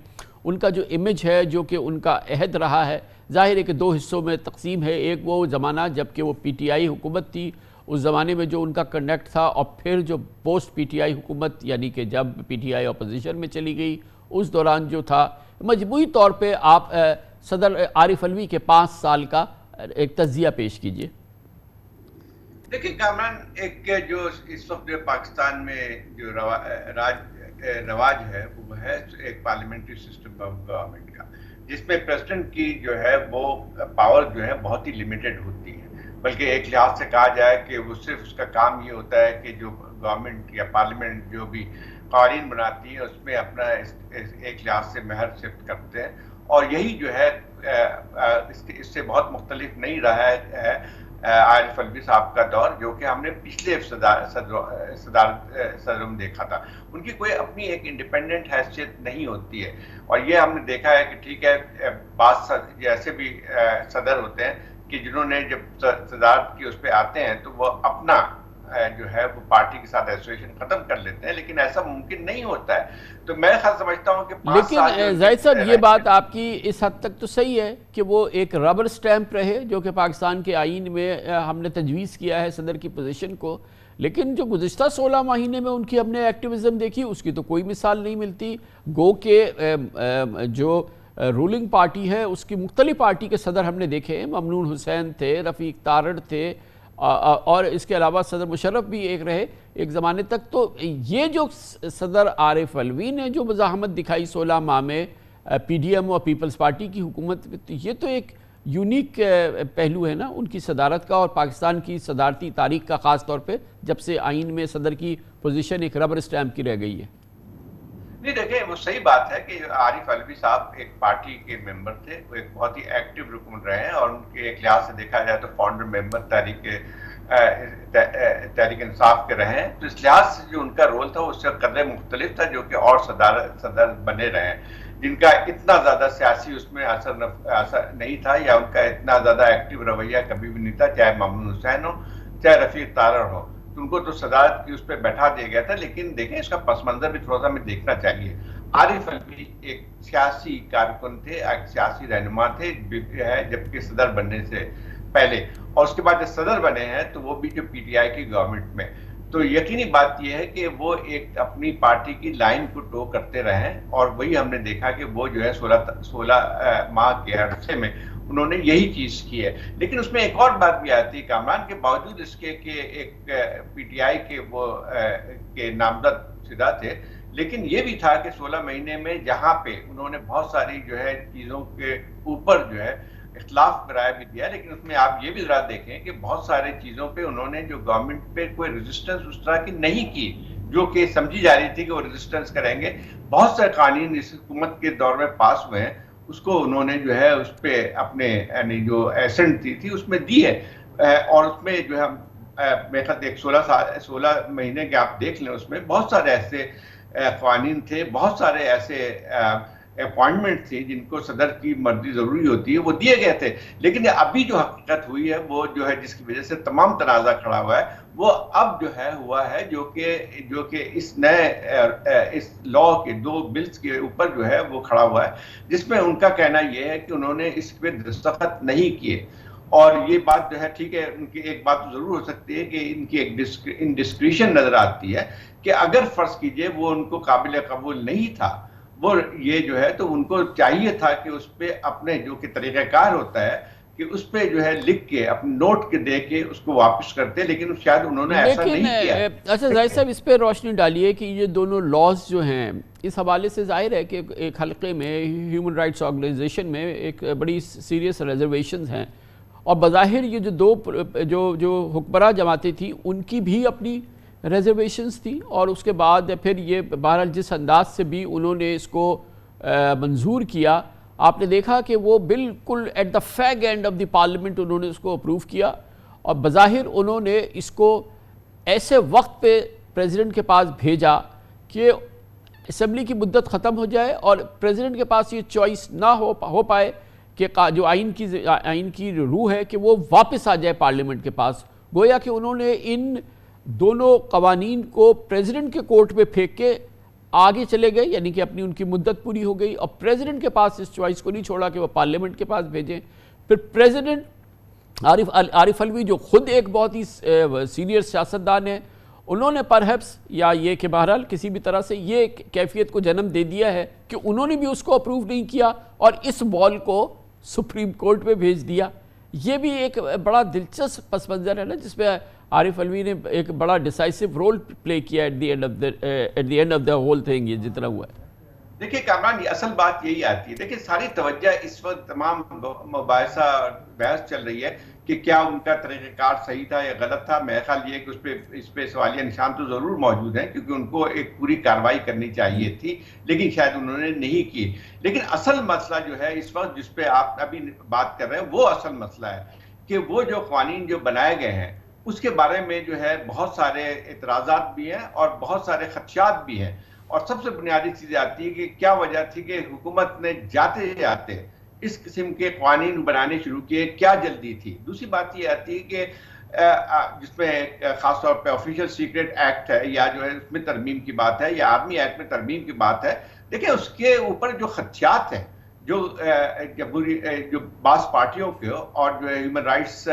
ان کا جو امیج ہے، جو کہ ان کا عہد رہا ہے، ظاہر ہے کہ 2 حصوں میں تقسیم ہے۔ ایک وہ زمانہ جب کہ وہ پی ٹی آئی حکومت تھی، اس زمانے میں جو ان کا کنڈکٹ تھا، اور پھر جو پوسٹ پی ٹی آئی حکومت یعنی کہ جب پی ٹی آئی اپوزیشن میں چلی گئی، اس دوران جو تھا مجموعی طور پہ آپ صدر عارف علوی کے 5 سال کا ایک تجزیہ پیش کیجئے۔ دیکھیں کامران، ایک جو اس وقت پاکستان میں جو رواج ہے وہ ہے ایک پارلیمنٹری سسٹم آف گورنمنٹ کا، جس میں پریزیڈنٹ کی جو ہے وہ پاور جو ہے بہت ہی لیمیٹڈ ہوتی ہے، بلکہ ایک لحاظ سے کہا جائے کہ وہ صرف اس کا کام یہ ہوتا ہے کہ جو گورنمنٹ یا پارلیمنٹ جو بھی قوانین بناتی ہے اس میں اپنا ایک لحاظ سے مہر صفت کرتے ہیں، اور یہی جو ہے اس سے بہت مختلف نہیں رہا ہے عارف علوی صاحب کا دور، جو کہ ہم نے پچھلے صدر میں دیکھا تھا۔ ان کی کوئی اپنی ایک انڈیپینڈنٹ حیثیت نہیں ہوتی ہے، اور یہ ہم نے دیکھا ہے کہ ٹھیک ہے بعض ایسے بھی صدر ہوتے ہیں کہ جنہوں نے جب صدارت کی اس پہ آتے ہیں تو وہ اپنا جو ہے وہ پارٹی کے ساتھ ایسوسیشن ختم کر لیتے ہیں، لیکن ایسا ممکن نہیں ہوتا ہے۔ تو میں خاص سمجھتا ہوں کہ لیکن زاہد صاحب یہ بات آپ کی اس حد تک تو صحیح ہے کہ وہ ایک ربر سٹیمپ رہے، جو کہ پاکستان کے آئین میں ہم نے تجویز کیا ہے صدر کی پوزیشن کو، لیکن جو گزشتہ 16 مہینے میں ان کی ہم نے ایکٹیویزم دیکھی، اس کی تو کوئی مثال نہیں ملتی۔ گو کہ جو رولنگ پارٹی ہے اس کی مختلف پارٹی کے صدر ہم نے دیکھے، ممنون حسین تھے، رفیق تارڑ تھے، اور اس کے علاوہ صدر مشرف بھی ایک رہے ایک زمانے تک۔ تو یہ جو صدر عارف علوی نے جو مزاحمت دکھائی 16 ماہ میں پی ڈی ایم اور پیپلز پارٹی کی حکومت، یہ تو ایک یونیک پہلو ہے نا ان کی صدارت کا اور پاکستان کی صدارتی تاریخ کا، خاص طور پہ جب سے آئین میں صدر کی پوزیشن ایک ربر اسٹیمپ کی رہ گئی ہے۔ نہیں دیکھیں، وہ صحیح بات ہے کہ عارف علوی صاحب ایک پارٹی کے ممبر تھے، وہ ایک بہت ہی ایکٹیو رکن رہے ہیں، اور ان کے ایک لحاظ سے دیکھا جائے تو فاؤنڈر ممبر تحریک انصاف کے رہے ہیں، تو اس لحاظ سے جو ان کا رول تھا اس سے قدرے مختلف تھا، جو کہ اور صدر بنے رہے ہیں جن کا اتنا زیادہ سیاسی اس میں اثر نہیں تھا، یا ان کا اتنا زیادہ ایکٹیو رویہ کبھی بھی نہیں تھا، چاہے مامون حسین ہو چاہے رفیق تارڑ ہو، ان کو تو صدارت کی اس پہ بیٹھا دیا گیا تھا۔ لیکن دیکھیں اس کا پس منظر بھی تھوڑا سا ہمیں دیکھنا چاہیے۔ عارف علوی ایک سیاسی کارکن تھے، ایک سیاسی رہنما تھے جبکہ صدر بننے سے پہلے، اور اس کے بعد جب صدر بنے ہیں تو وہ بھی جو پی ٹی آئی کی گورنمنٹ میں، تو یقینی بات یہ ہے کہ وہ ایک اپنی پارٹی کی لائن کو ٹو کرتے رہے، اور وہی ہم نے دیکھا کہ وہ جو ہے 16 ماہ کے عرصے میں انہوں نے یہی چیز کی ہے۔ لیکن اس میں ایک اور بات بھی آتی ہے کامران، کے باوجود اس کے کہ ایک پی ٹی آئی کے وہ کے نامزد شدہ تھے، لیکن یہ بھی تھا کہ 16 مہینے میں جہاں پہ انہوں نے بہت ساری جو ہے چیزوں کے اوپر جو ہے اختلاف رائے بھی دیا، لیکن اس میں آپ یہ بھی ذرا دیکھیں کہ بہت سارے چیزوں پہ انہوں نے جو گورنمنٹ پہ کوئی ریزسٹنس اس طرح کی نہیں کی جو کہ سمجھی جا رہی تھی کہ وہ ریزسٹنس کریں گے۔ بہت سے قوانین اس حکومت کے دور میں پاس ہوئے ہیں، اس کو انہوں نے جو ہے اس پہ اپنے یعنی جو ایسنٹ تھی اس میں دی ہے، اور اس میں جو ہے میرے خیال ایک 16 مہینے کے آپ دیکھ لیں، اس میں بہت سارے ایسے قوانین تھے، بہت سارے ایسے اپوائنٹمنٹ تھی جن کو صدر کی مرضی ضروری ہوتی ہے، وہ دیے گئے تھے۔ لیکن ابھی جو حقیقت ہوئی ہے وہ جو ہے جس کی وجہ سے تمام تنازع کھڑا ہوا ہے، وہ اب جو ہے ہوا ہے جو کہ اس نئے اس لا کے 2 بلز کے اوپر جو ہے وہ کھڑا ہوا ہے، جس میں ان کا کہنا یہ ہے کہ انہوں نے اس پہ دستخط نہیں کیے۔ اور یہ بات جو ہے ٹھیک ہے، ان کی ایک بات ضرور ہو سکتی ہے کہ ان کی ایک انڈسکریشن نظر آتی ہے کہ اگر فرض کیجئے وہ ان کو قابل قبول نہیں تھا، وہ یہ جو ہے تو ان کو چاہیے تھا کہ اس پہ اپنے جو کہ طریقہ کار ہوتا ہے کہ اس پہ جو ہے لکھ کے اپنے نوٹ کے دے کے اس کو واپس کرتے، لیکن شاید انہوں نے ایسا نہیں کیا۔ اچھا زاہد صاحب، اس پہ روشنی ڈالیے کہ یہ دونوں لاز جو ہیں اس حوالے سے ظاہر ہے کہ ایک حلقے میں ہیومن رائٹس آرگنائزیشن میں ایک بڑی سیریس ریزرویشنز ہیں، اور بظاہر یہ جو حکمراں جماعتیں تھیں ان کی بھی اپنی ریزرویشنز تھیں، اور اس کے بعد پھر یہ بہرحال جس انداز سے بھی انہوں نے اس کو منظور کیا، آپ نے دیکھا کہ وہ بالکل at the fag end of the parliament انہوں نے اس کو اپروو کیا، اور بظاہر انہوں نے اس کو ایسے وقت پہ پریزیڈنٹ کے پاس بھیجا کہ اسمبلی کی مدت ختم ہو جائے اور پریزیڈنٹ کے پاس یہ چوائس نہ ہو پائے کہ جو آئین کی روح ہے کہ وہ واپس آ جائے پارلیمنٹ کے پاس۔ گویا کہ انہوں نے ان دونوں قوانین کو پریزیڈنٹ کے کورٹ پہ پھینک کے آگے چلے گئے، یعنی کہ اپنی ان کی مدت پوری ہو گئی، اور پریزیڈنٹ کے پاس اس چوائس کو نہیں چھوڑا کہ وہ پارلیمنٹ کے پاس بھیجیں۔ پھر پریزیڈنٹ عارف علوی جو خود ایک بہت ہی سینئر سیاستدان ہیں، انہوں نے پرہیپس یا یہ کہ بہرحال کسی بھی طرح سے یہ کیفیت کو جنم دے دیا ہے کہ انہوں نے بھی اس کو اپروو نہیں کیا اور اس بال کو سپریم کورٹ پہ بھیج دیا۔ یہ بھی ایک بڑا دلچسپ پس منظر ہے نا، جس پہ عارف علوی نے ایک بڑا ڈیسائسو رول پلے کیا at the end of the whole thing, یہ جتنا ہوا ہے۔ دیکھیں کامران، اصل بات یہی آتی ہے، دیکھیں ساری توجہ اس وقت تمام مباحثہ بحث چل رہی ہے کہ کیا ان کا طریقہ کار صحیح تھا یا غلط تھا۔ میرا خیال یہ ہے کہ اس پہ سوالیہ نشان تو ضرور موجود ہیں، کیونکہ ان کو ایک پوری کارروائی کرنی چاہیے تھی، لیکن شاید انہوں نے نہیں کی۔ لیکن اصل مسئلہ جو ہے اس وقت جس پہ آپ ابھی بات کر رہے ہیں، وہ اصل مسئلہ ہے کہ وہ جو قوانین جو بنائے گئے ہیں اس کے بارے میں جو ہے بہت سارے اعتراضات بھی ہیں اور بہت سارے خدشات بھی ہیں، اور سب سے بنیادی چیز آتی ہے کہ کیا وجہ تھی کہ حکومت نے جاتے جاتے اس قسم کے قوانین بنانے شروع کیے، کیا جلدی تھی۔ دوسری بات یہ آتی ہے کہ جس میں خاص طور پہ آفیشیل سیکرٹ ایکٹ ہے یا جو ہے اس میں ترمیم کی بات ہے یا آرمی ایکٹ میں ترمیم کی بات ہے، دیکھیں اس کے اوپر جو خدشات ہیں جو بعض پارٹیوں کے اور جو ہیومن رائٹس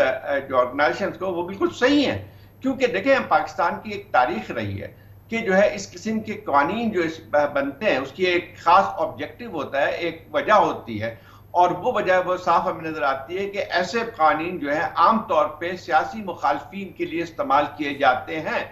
جو آرگنائزیشنز کو، وہ بالکل صحیح ہیں، کیونکہ دیکھیں پاکستان کی ایک تاریخ رہی ہے کہ جو ہے اس قسم کے قوانین جو بنتے ہیں اس کی ایک خاص آبجیکٹیو ہوتا ہے، ایک وجہ ہوتی ہے، اور وہ وجہ وہ صاف ہمیں نظر آتی ہے کہ ایسے قوانین جو ہے عام طور پہ سیاسی مخالفین کے لیے استعمال کیے جاتے ہیں،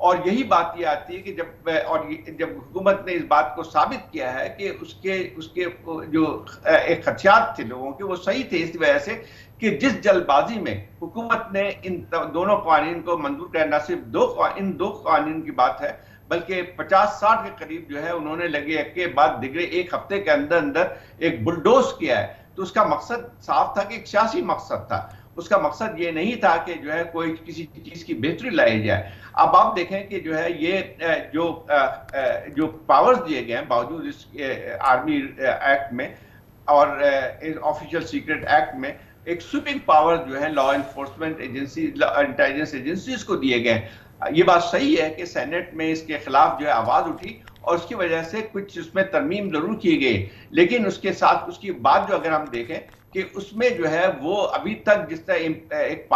اور یہی بات یہ آتی ہے کہ جب حکومت نے اس بات کو ثابت کیا ہے کہ اس کے جو ایک خدشات تھے لوگوں کے وہ صحیح تھے، اس وجہ سے کہ جس جلد بازی میں حکومت نے ان دونوں قوانین کو منظور کیا، نہ صرف ان دو قوانین کی بات ہے بلکہ 50-60 کے قریب جو ہے انہوں نے لگے ایک کے بعد دیگرے ایک ہفتے کے اندر ایک بلڈوز کیا ہے، تو اس کا مقصد صاف تھا کہ ایک سیاسی مقصد تھا. اس کا مقصد یہ نہیں تھا کہ جو ہے کوئی کسی چیز کی بہتری لائی جائے. اب آپ دیکھیں کہ جو ہے یہ جو پاورز دیے گئے ہیں باوجود اس آرمی ایکٹ میں اور آفیشیل سیکرٹ ایکٹ میں، ایک سوپنگ پاور جو ہے law enforcement agency, intelligence agencies کو دیے گئے. یہ بات صحیح ہے کہ سینٹ میں اس کے خلاف جو ہے آواز اٹھی اور اس کی وجہ سے کچھ اس میں ترمیم ضرور کی گئی، لیکن اس کے ساتھ اس کی بات جو اگر ہم دیکھیں کہ اس میں جو ہے وہ ابھی تک جس طرح ایک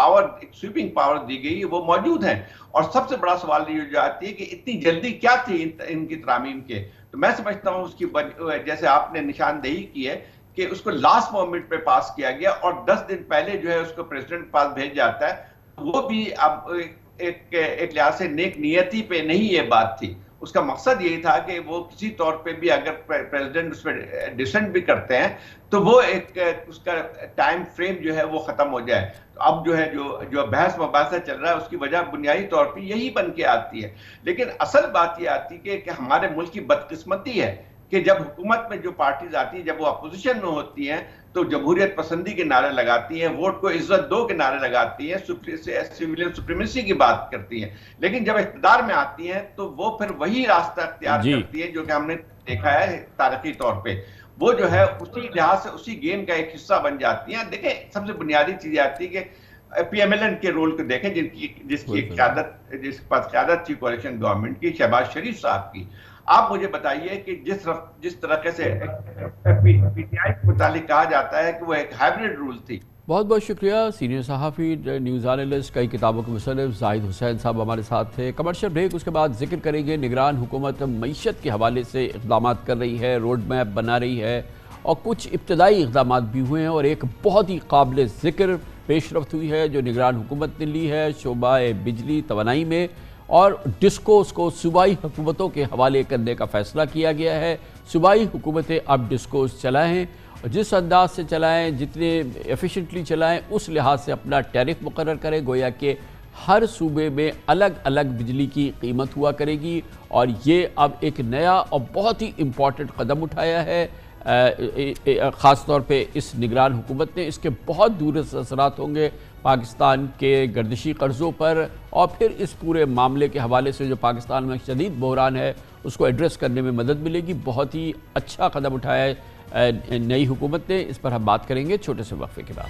سویپنگ پاور دی گئی وہ موجود ہیں. اور سب سے بڑا سوال یہ جو آتی ہے کہ اتنی جلدی کیا تھی ان کی ترامیم کے. تو میں سمجھتا ہوں اس کی جیسے آپ نے نشاندہی کی ہے کہ اس کو لاسٹ مومنٹ پہ پاس کیا گیا اور 10 دن پہلے جو ہے اس کو پریزیڈنٹ پاس بھیج جاتا ہے. وہ بھی اب ایک لحاظ سے نیک نیتی پہ نہیں یہ بات تھی. اس کا مقصد یہی تھا کہ وہ کسی طور پہ بھی اگر پریزیڈنٹ اس پہ ڈسنٹ بھی کرتے ہیں تو وہ ایک اس کا ٹائم فریم جو ہے وہ ختم ہو جائے. اب جو ہے جو بحث مباحثہ چل رہا ہے اس کی وجہ بنیادی طور پہ یہی بن کے آتی ہے. لیکن اصل بات یہ آتی ہے کہ ہمارے ملک کی بدقسمتی ہے کہ جب حکومت میں جو پارٹیز آتی ہیں جب وہ اپوزیشن میں ہوتی ہیں تو جمہوریت پسندی کے نعرے لگاتی ہیں، ووٹ کو عزت دو کے نعرے لگاتی ہیں، سویلین سپریمیسی کی بات کرتی ہیں. لیکن جب اقتدار میں آتی ہیں تو وہ پھر وہی راستہ اختیار کرتی ہیں جو کہ ہم نے دیکھا ہے تاریخی طور پہ. وہ جو ہے اسی لحاظ سے اسی گیم کا ایک حصہ بن جاتی ہیں. دیکھیں سب سے بنیادی چیز آتی ہے کہ پی ایم ایل این کے رول کو دیکھیں جس کی قیادت جس کے پاس قیادت تھی کوalition گورنمنٹ کی، شہباز شریف صاحب کی. آپ مجھے بتائیے کہ جس طرح سے پی ٹی آئی کے متعلق کہا جاتا ہے کہ وہ ایک ہائبرڈ رول تھی. بہت بہت شکریہ. سینئر صحافی، نیوز اینالسٹ، کئی کتابوں کے مصنف زاہد حسین صاحب ہمارے ساتھ تھے. کمرشل بریک، اس کے بعد ذکر کریں گے نگران حکومت معیشت کے حوالے سے اقدامات کر رہی ہے، روڈ میپ بنا رہی ہے اور کچھ ابتدائی اقدامات بھی ہوئے ہیں اور ایک بہت ہی قابل ذکر پیش رفت ہوئی ہے جو نگران حکومت نے لی ہے شعبہ بجلی توانائی میں، اور ڈسکوز کو صوبائی حکومتوں کے حوالے کرنے کا فیصلہ کیا گیا ہے. صوبائی حکومتیں اب ڈسکوز چلائیں، جس انداز سے چلائیں، جتنے ایفیشنٹلی چلائیں، اس لحاظ سے اپنا ٹیرف مقرر کریں. گویا کہ ہر صوبے میں الگ الگ بجلی کی قیمت ہوا کرے گی اور یہ اب ایک نیا اور بہت ہی امپورٹنٹ قدم اٹھایا ہے خاص طور پہ اس نگران حکومت نے. اس کے بہت دوررس اثرات ہوں گے پاکستان کے گردشی قرضوں پر اور پھر اس پورے معاملے کے حوالے سے جو پاکستان میں شدید بحران ہے اس کو ایڈریس کرنے میں مدد ملے گی. بہت ہی اچھا قدم اٹھایا ہے نئی حکومت نے. اس پر ہم بات کریں گے چھوٹے سے وقفے کے بعد.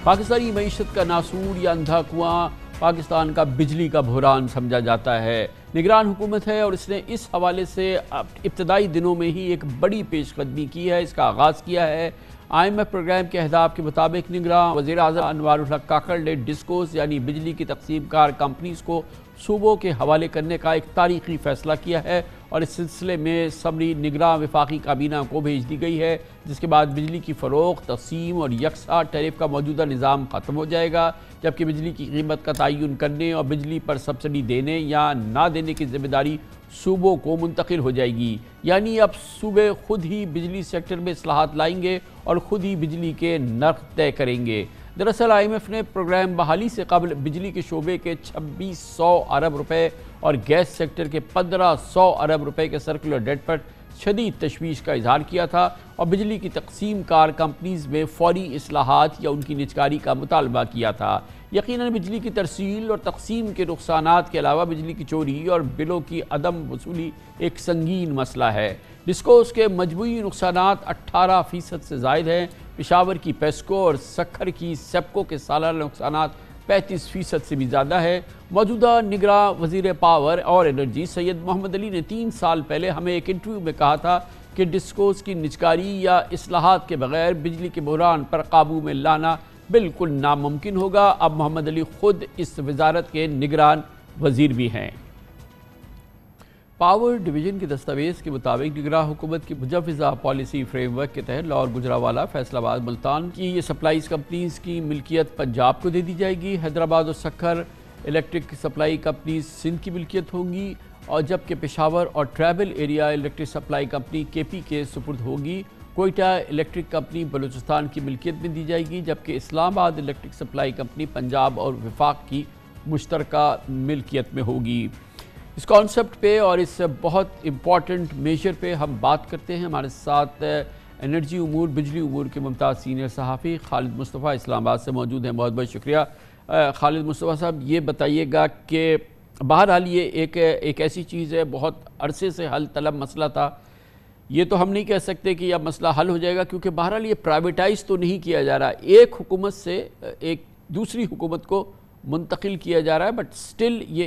پاکستانی معیشت کا ناسور یا اندھا کنواں پاکستان کا بجلی کا بحران سمجھا جاتا ہے. نگران حکومت ہے اور اس نے اس حوالے سے ابتدائی دنوں میں ہی ایک بڑی پیش قدمی کی ہے، اس کا آغاز کیا ہے. IMF پروگرام کے اہداف کے مطابق نگراں وزیر اعظم انوار الحق کاکڑ نے ڈسکوز یعنی بجلی کی تقسیم کار کمپنیز کو صوبوں کے حوالے کرنے کا ایک تاریخی فیصلہ کیا ہے اور اس سلسلے میں سمری نگراں وفاقی کابینہ کو بھیج دی گئی ہے، جس کے بعد بجلی کی فروخت، تقسیم اور یکساں ٹیرف کا موجودہ نظام ختم ہو جائے گا، جبکہ بجلی کی قیمت کا تعین کرنے اور بجلی پر سبسڈی دینے یا نہ دینے کی ذمہ داری صوبوں کو منتقل ہو جائے گی. یعنی اب صوبے خود ہی بجلی سیکٹر میں اصلاحات لائیں گے اور خود ہی بجلی کے نرخ طے کریں گے. دراصل IMF نے پروگرام بحالی سے قبل بجلی کے شعبے کے 2600 ارب روپے اور گیس سیکٹر کے 1500 ارب روپے کے سرکولر ڈیٹ پر شدید تشویش کا اظہار کیا تھا اور بجلی کی تقسیم کار کمپنیز میں فوری اصلاحات یا ان کی نجکاری کا مطالبہ کیا تھا. یقیناً بجلی کی ترسیل اور تقسیم کے نقصانات کے علاوہ بجلی کی چوری اور بلوں کی عدم وصولی ایک سنگین مسئلہ ہے. ڈسکوز کے مجموعی نقصانات 18% سے زائد ہیں. پشاور کی پیسکو اور سکھر کی سیپکو کے سالانہ نقصانات 35% سے بھی زیادہ ہے. موجودہ نگراں وزیر پاور اور انرجی سید محمد علی نے 3 سال پہلے ہمیں ایک انٹرویو میں کہا تھا کہ ڈسکوز کی نجکاری یا اصلاحات کے بغیر بجلی کے بحران پر قابو میں لانا بالکل ناممکن ہوگا. اب محمد علی خود اس وزارت کے نگران وزیر بھی ہیں. پاور ڈویژن کے دستاویز کے مطابق نگراں حکومت کی مجوزہ پالیسی فریم ورک کے تحت لاہور، گجرانوالہ، فیصل آباد، ملتان کی یہ سپلائیز کمپنیز کی ملکیت پنجاب کو دے دی جائے گی۔ حیدرآباد اور Sukkur electric supply companies Sindh کی ملکیت ہوں گی، اور جبکہ پشاور اور tribal area electric supply company KP کے سپرد ہوگی۔ کوئٹہ الیکٹرک کمپنی بلوچستان کی ملکیت میں دی جائے گی، جبکہ اسلام آباد الیکٹرک سپلائی کمپنی پنجاب اور وفاق کی مشترکہ ملکیت میں ہوگی۔ اس کانسیپٹ پہ اور اس بہت امپورٹنٹ میجر پہ ہم بات کرتے ہیں۔ ہمارے ساتھ انرجی امور، بجلی امور کے ممتاز سینئر صحافی خالد مصطفیٰ اسلام آباد سے موجود ہیں۔ بہت بہت شکریہ خالد مصطفیٰ صاحب۔ یہ بتائیے گا کہ بہرحال یہ ایک ایسی چیز ہے، بہت عرصے سے حل طلب مسئلہ تھا۔ یہ تو ہم نہیں کہہ سکتے کہ یہ مسئلہ حل ہو جائے گا، کیونکہ بہرحال یہ پرائیویٹائز تو نہیں کیا جا رہا، ایک حکومت سے ایک دوسری حکومت کو منتقل کیا جا رہا ہے، بٹ سٹل یہ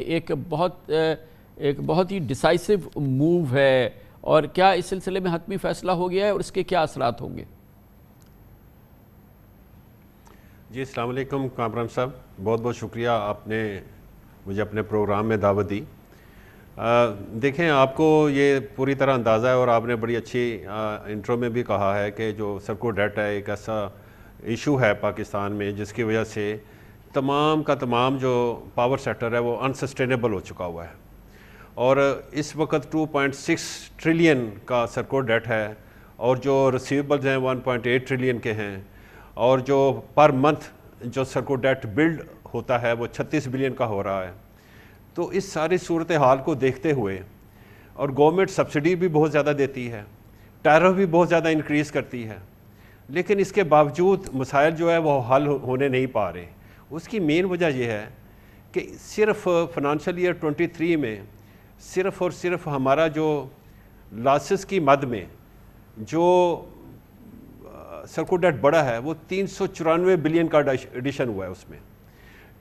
ایک بہت ہی ڈیسائسو موو ہے۔ اور کیا اس سلسلے میں حتمی فیصلہ ہو گیا ہے اور اس کے کیا اثرات ہوں گے؟ جی السلام علیکم کامران صاحب، بہت بہت شکریہ آپ نے مجھے اپنے پروگرام میں دعوت دی۔ دیکھیں، آپ کو یہ پوری طرح اندازہ ہے اور آپ نے بڑی اچھی انٹرو میں بھی کہا ہے کہ جو سرکو ڈیٹ ہے ایک ایسا ایشو ہے پاکستان میں جس کی وجہ سے تمام کا تمام جو پاور سیکٹر ہے وہ انسسٹینیبل ہو چکا ہوا ہے، اور اس وقت 2.6 ٹریلین کا سرکو ڈیٹ ہے، اور جو ریسیویبلز ہیں 1.8 ٹریلین کے ہیں، اور جو پر منتھ جو سرکو ڈیٹ بلڈ ہوتا ہے وہ 36 بلین کا ہو رہا ہے۔ تو اس ساری صورتحال کو دیکھتے ہوئے، اور گورنمنٹ سبسڈی بھی بہت زیادہ دیتی ہے، ٹیرف بھی بہت زیادہ انکریز کرتی ہے، لیکن اس کے باوجود مسائل جو ہے وہ حل ہونے نہیں پا رہے۔ اس کی مین وجہ یہ ہے کہ صرف فنانشل ایئر 23 میں صرف اور صرف ہمارا جو لاسز کی مد میں جو سرکو ڈیٹ بڑا ہے وہ 394 بلین کا ایڈیشن ہوا ہے اس میں،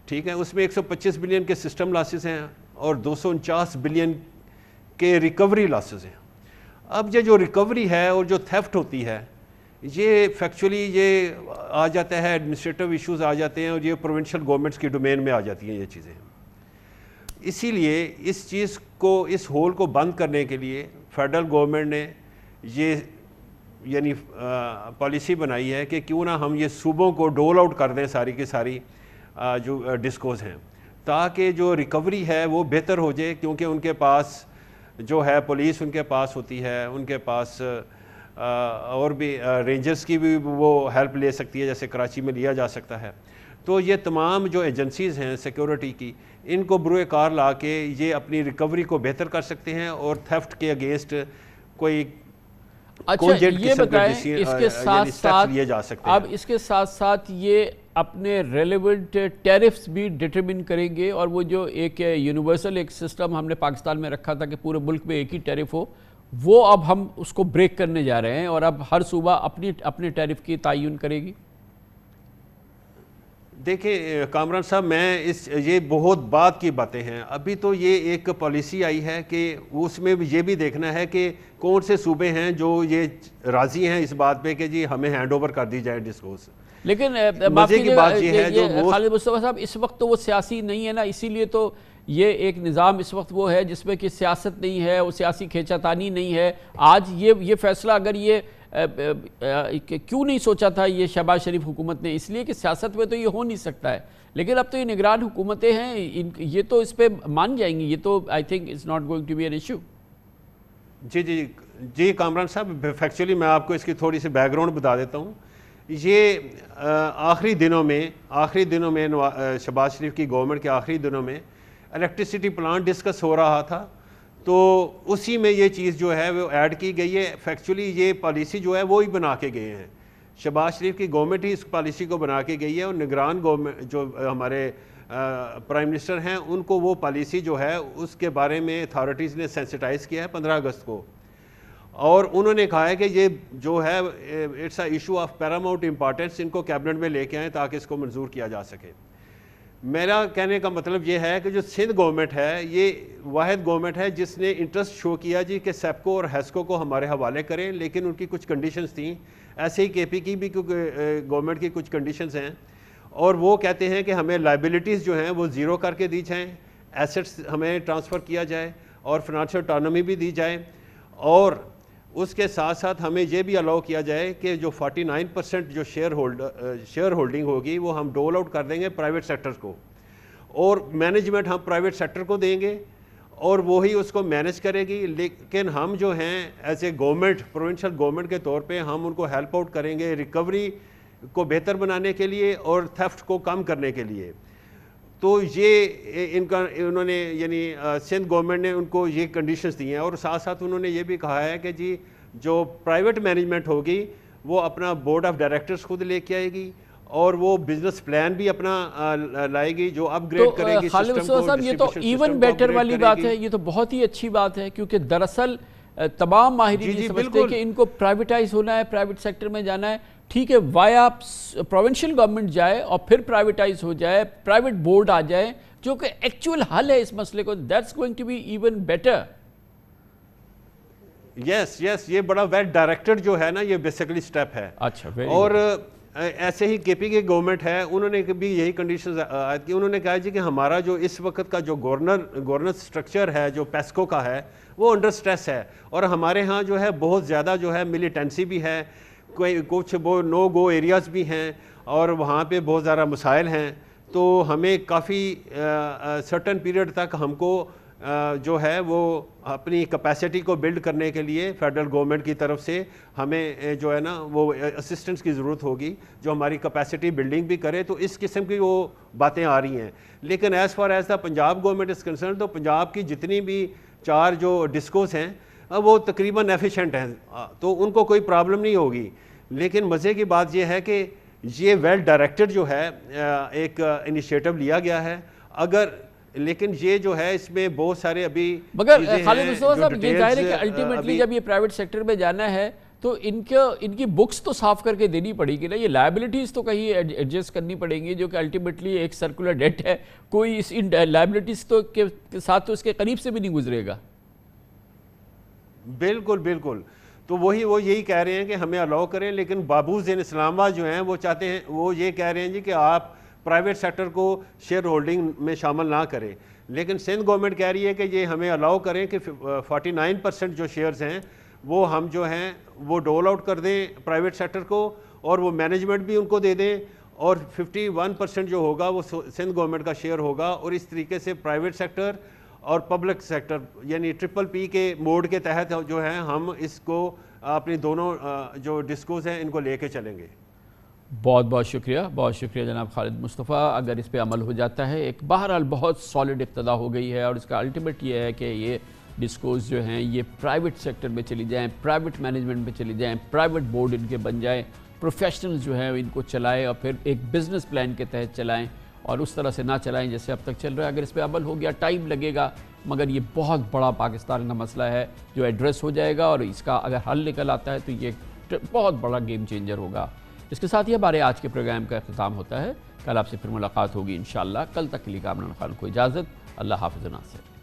ٹھیک ہے۔ اس میں 125 بلین کے سسٹم لاسز ہیں اور 249 بلین کے ریکوری لاسز ہیں۔ اب یہ جو ریکوری ہے اور جو تھیفٹ ہوتی ہے، یہ فیکچولی یہ آ جاتا ہے، ایڈمنسٹریٹو ایشوز آ جاتے ہیں، اور یہ پروونشل گورنمنٹس کی ڈومین میں آ جاتی ہیں یہ چیزیں۔ اسی لیے اس چیز کو، اس ہول کو بند کرنے کے لیے فیڈرل گورنمنٹ نے یہ یعنی پالیسی بنائی ہے کہ کیوں نہ ہم یہ صوبوں کو ڈول آؤٹ کر دیں ساری کی ساری جو ڈسکوز ہیں، تاکہ جو ریکوری ہے وہ بہتر ہو جائے، کیونکہ ان کے پاس جو ہے پولیس ان کے پاس ہوتی ہے، ان کے پاس اور بھی رینجرز کی بھی وہ ہیلپ لے سکتی ہے، جیسے کراچی میں لیا جا سکتا ہے۔ تو یہ تمام جو ایجنسیز ہیں سیکیورٹی کی، ان کو بروئے کار لا کے یہ اپنی ریکوری کو بہتر کر سکتے ہیں، اور تھیفٹ کے اگینسٹ کوئی اچھا یہ بتائیں اس کے ساتھ ساتھ اب اس کے ساتھ ساتھ یہ اپنے ریلیونٹ ٹیرفز بھی ڈٹرمن کریں گے، اور وہ جو ایک یونیورسل ایک سسٹم ہم نے پاکستان میں رکھا تھا کہ پورے ملک میں ایک ہی ٹیرف ہو، وہ اب ہم اس کو بریک کرنے جا رہے ہیں، اور اب ہر صوبہ اپنے ٹیرف کی تعین کرے گی۔ دیکھیں کامران صاحب، یہ بہت بعد کی باتیں ہیں، ابھی تو یہ ایک پالیسی آئی ہے کہ اس میں یہ بھی دیکھنا ہے کہ کون سے صوبے ہیں جو یہ راضی ہیں اس بات پہ کہ جی ہمیں ہینڈ اوور کر دی جائے ڈسکوز۔ لیکن مزے کی بات یہ ہے جو خالد مصطفیٰ صاحب، اس وقت تو وہ سیاسی نہیں ہے نا، اسی لیے تو یہ ایک نظام اس وقت وہ ہے جس میں کہ سیاست نہیں ہے، وہ سیاسی کھینچا تانی نہیں ہے۔ آج یہ فیصلہ اگر یہ کیوں نہیں سوچا تھا یہ شہباز شریف حکومت نے؟ اس لیے کہ سیاست میں تو یہ ہو نہیں سکتا ہے، لیکن اب تو یہ نگران حکومتیں ہیں، یہ تو اس پہ مان جائیں گی، یہ تو I think it's not going to be an issue. جی کامران صاحب، فیکچولی میں آپ کو اس کی تھوڑی سی بیک گراؤنڈ بتا دیتا ہوں۔ یہ آخری دنوں میں شہباز شریف کی گورنمنٹ کے آخری دنوں میں الیکٹریسٹی پلانٹ ڈسکس ہو رہا تھا، تو اسی میں یہ چیز جو ہے وہ ایڈ کی گئی ہے۔ فیکچولی یہ پالیسی جو ہے وہی بنا کے گئے ہیں، شہباز شریف کی گورنمنٹ ہی اس پالیسی کو بنا کے گئی ہے، اور نگران گورنمنٹ جو ہمارے پرائم منسٹر ہیں ان کو وہ پالیسی جو ہے اس کے بارے میں اتھارٹیز نے سینسٹائز کیا ہے 15 اگست کو، اور انہوں نے کہا ہے کہ یہ جو ہے it's a issue of paramount importance, ان کو کیبنٹ میں لے کے آئیں تاکہ اس کو منظور کیا جا سکے۔ میرا کہنے کا مطلب یہ ہے کہ جو سندھ گورنمنٹ ہے یہ واحد گورنمنٹ ہے جس نے انٹرسٹ شو کیا جی کہ سیپکو اور ہیسکو کو ہمارے حوالے کریں، لیکن ان کی کچھ کنڈیشنز تھیں، ایسے ہی KP کی بھی گورنمنٹ کی کچھ کنڈیشنز ہیں، اور وہ کہتے ہیں کہ ہمیں لائبلٹیز جو ہیں وہ زیرو کر کے دی جائیں، ایسٹس ہمیں ٹرانسفر کیا جائے، اور فنانشل اٹانومی بھی دی جائے، اور اس کے ساتھ ساتھ ہمیں یہ بھی الاؤ کیا جائے کہ جو 49% جو شیئر ہولڈنگ ہوگی وہ ہم ڈول آؤٹ کر دیں گے پرائیویٹ سیکٹر کو، اور مینجمنٹ ہم پرائیویٹ سیکٹر کو دیں گے اور وہی اس کو مینیج کرے گی. لیکن ہم جو ہیں as a government, provincial government کے طور پہ ہم ان کو ہیلپ آؤٹ کریں گے ریکوری کو بہتر بنانے کے لیے اور تھیفٹ کو کم کرنے کے لیے. تو یہ انہوں نے یعنی سندھ گورنمنٹ نے ان کو یہ کنڈیشنز دی ہیں، اور ساتھ ساتھ انہوں نے یہ بھی کہا ہے کہ جی جو پرائیویٹ مینجمنٹ ہوگی وہ اپنا بورڈ آف ڈائریکٹرز خود لے کے آئے گی، اور وہ بزنس پلان بھی اپنا لائے گی جو اپ گریڈ کرے گی خالد مصطفیٰ صاحب، یہ تو ایون بیٹر والی بات ہے، یہ تو بہت ہی اچھی بات ہے، کیونکہ دراصل تمام ماہرین یہ سمجھتے ہیں کہ ان کو پرائیویٹائز ہونا ہے، پرائیویٹ سیکٹر میں جانا ہے. ٹھیک ہے، وایا پروونشل گورنمنٹ جائے اور پھر پرائیویٹائز ہو جائے، پرائیویٹ بورڈ آ جائے، جو کہ ایکچول حل ہے اس مسئلے کو. That's going to be even better. Yes یہ بڑا ویل ڈائریکٹڈ جو ہے نا، یہ بیسیکلی سٹیپ ہے. اچھا، اور ایسے ہی کے پی کی گورنمنٹ ہے، انہوں نے بھی یہی کنڈیشنز عائد کی. انہوں نے کہا جی کہ ہمارا جو اس وقت کا جو گورننس سٹرکچر ہے جو پیسکو کا ہے وہ انڈر سٹریس ہے، اور ہمارے ہاں جو ہے بہت زیادہ جو ہے ملیٹنسی بھی ہے، کچھ وہ نو گو ایریاز بھی ہیں، اور وہاں پہ بہت زیادہ مسائل ہیں. تو ہمیں کافی سرٹن پیریڈ تک ہم کو جو ہے وہ اپنی کیپیسٹی کو بلڈ کرنے کے لیے فیڈرل گورنمنٹ کی طرف سے ہمیں جو ہے نا وہ اسسٹنس کی ضرورت ہوگی جو ہماری کیپیسٹی بلڈنگ بھی کرے. تو اس قسم کی وہ باتیں آ رہی ہیں. لیکن as far as the Punjab government is concern, تو پنجاب کی جتنی بھی 4 جو ڈسکوز ہیں وہ تقریباً ایفیشینٹ ہیں، تو ان کو کوئی پرابلم نہیں ہوگی. لیکن مزے کی بات یہ ہے کہ یہ ویل ڈائریکٹڈ جو ہے ایک انیشیٹو لیا گیا ہے، لیکن یہ جو ہے اس میں بہت سارے ابھی مگر خالد مصطفیٰ صاحب یہ ظاہر ہے کہ الٹیمیٹلی جب یہ پرائیویٹ سیکٹر میں جانا ہے تو ان کی بکس تو صاف کر کے دینی پڑے گی نا، یہ لائبلٹیز تو کہیں ایڈجسٹ کرنی پڑیں گی، جو کہ الٹیمیٹلی ایک سرکولر ڈیٹ ہے. کوئی ان لائبلٹیز تو کے ساتھ تو اس کے قریب سے بھی نہیں گزرے گا. بالکل. تو وہ یہی کہہ رہے ہیں کہ ہمیں الاؤ کریں، لیکن بابو زین اسلام آباد جو ہیں وہ چاہتے ہیں، وہ یہ کہہ رہے ہیں جی کہ آپ پرائیویٹ سیکٹر کو شیئر ہولڈنگ میں شامل نہ کریں. لیکن سندھ گورنمنٹ کہہ رہی ہے کہ یہ ہمیں الاؤ کریں کہ 49% جو شیئرز ہیں وہ ہم جو ہیں وہ ڈول آؤٹ کر دیں پرائیویٹ سیکٹر کو، اور وہ مینجمنٹ بھی ان کو دے دیں، اور 51% جو ہوگا وہ سندھ گورنمنٹ کا شیئر ہوگا. اور اس طریقے سے پرائیویٹ سیکٹر اور پبلک سیکٹر یعنی PPP کے موڈ کے تحت جو ہے ہم اس کو اپنی دونوں جو ڈسکوز ہیں ان کو لے کے چلیں گے. بہت شکریہ جناب خالد مصطفیٰ. اگر اس پہ عمل ہو جاتا ہے، ایک بہرحال بہت سالڈ ابتدا ہو گئی ہے، اور اس کا الٹیمیٹ یہ ہے کہ یہ ڈسکوز جو ہیں یہ پرائیویٹ سیکٹر میں چلی جائیں، پرائیویٹ مینجمنٹ میں چلی جائیں، پرائیویٹ بورڈ ان کے بن جائیں، پروفیشنلز جو ہیں ان کو چلائیں اور پھر ایک بزنس پلان کے تحت چلائیں، اور اس طرح سے نہ چلائیں جیسے اب تک چل رہا ہے. اگر اس پہ عمل ہو گیا ٹائم لگے گا، مگر یہ بہت بڑا پاکستان کا مسئلہ ہے جو ایڈریس ہو جائے گا، اور اس کا اگر حل نکل آتا ہے تو یہ بہت بڑا گیم چینجر ہوگا. اس کے ساتھ ہی ہمارے آج کے پروگرام کا اختتام ہوتا ہے. کل آپ سے پھر ملاقات ہوگی انشاءاللہ. کل تک کے لیے کامران خان کو اجازت. اللہ حافظ ناصر.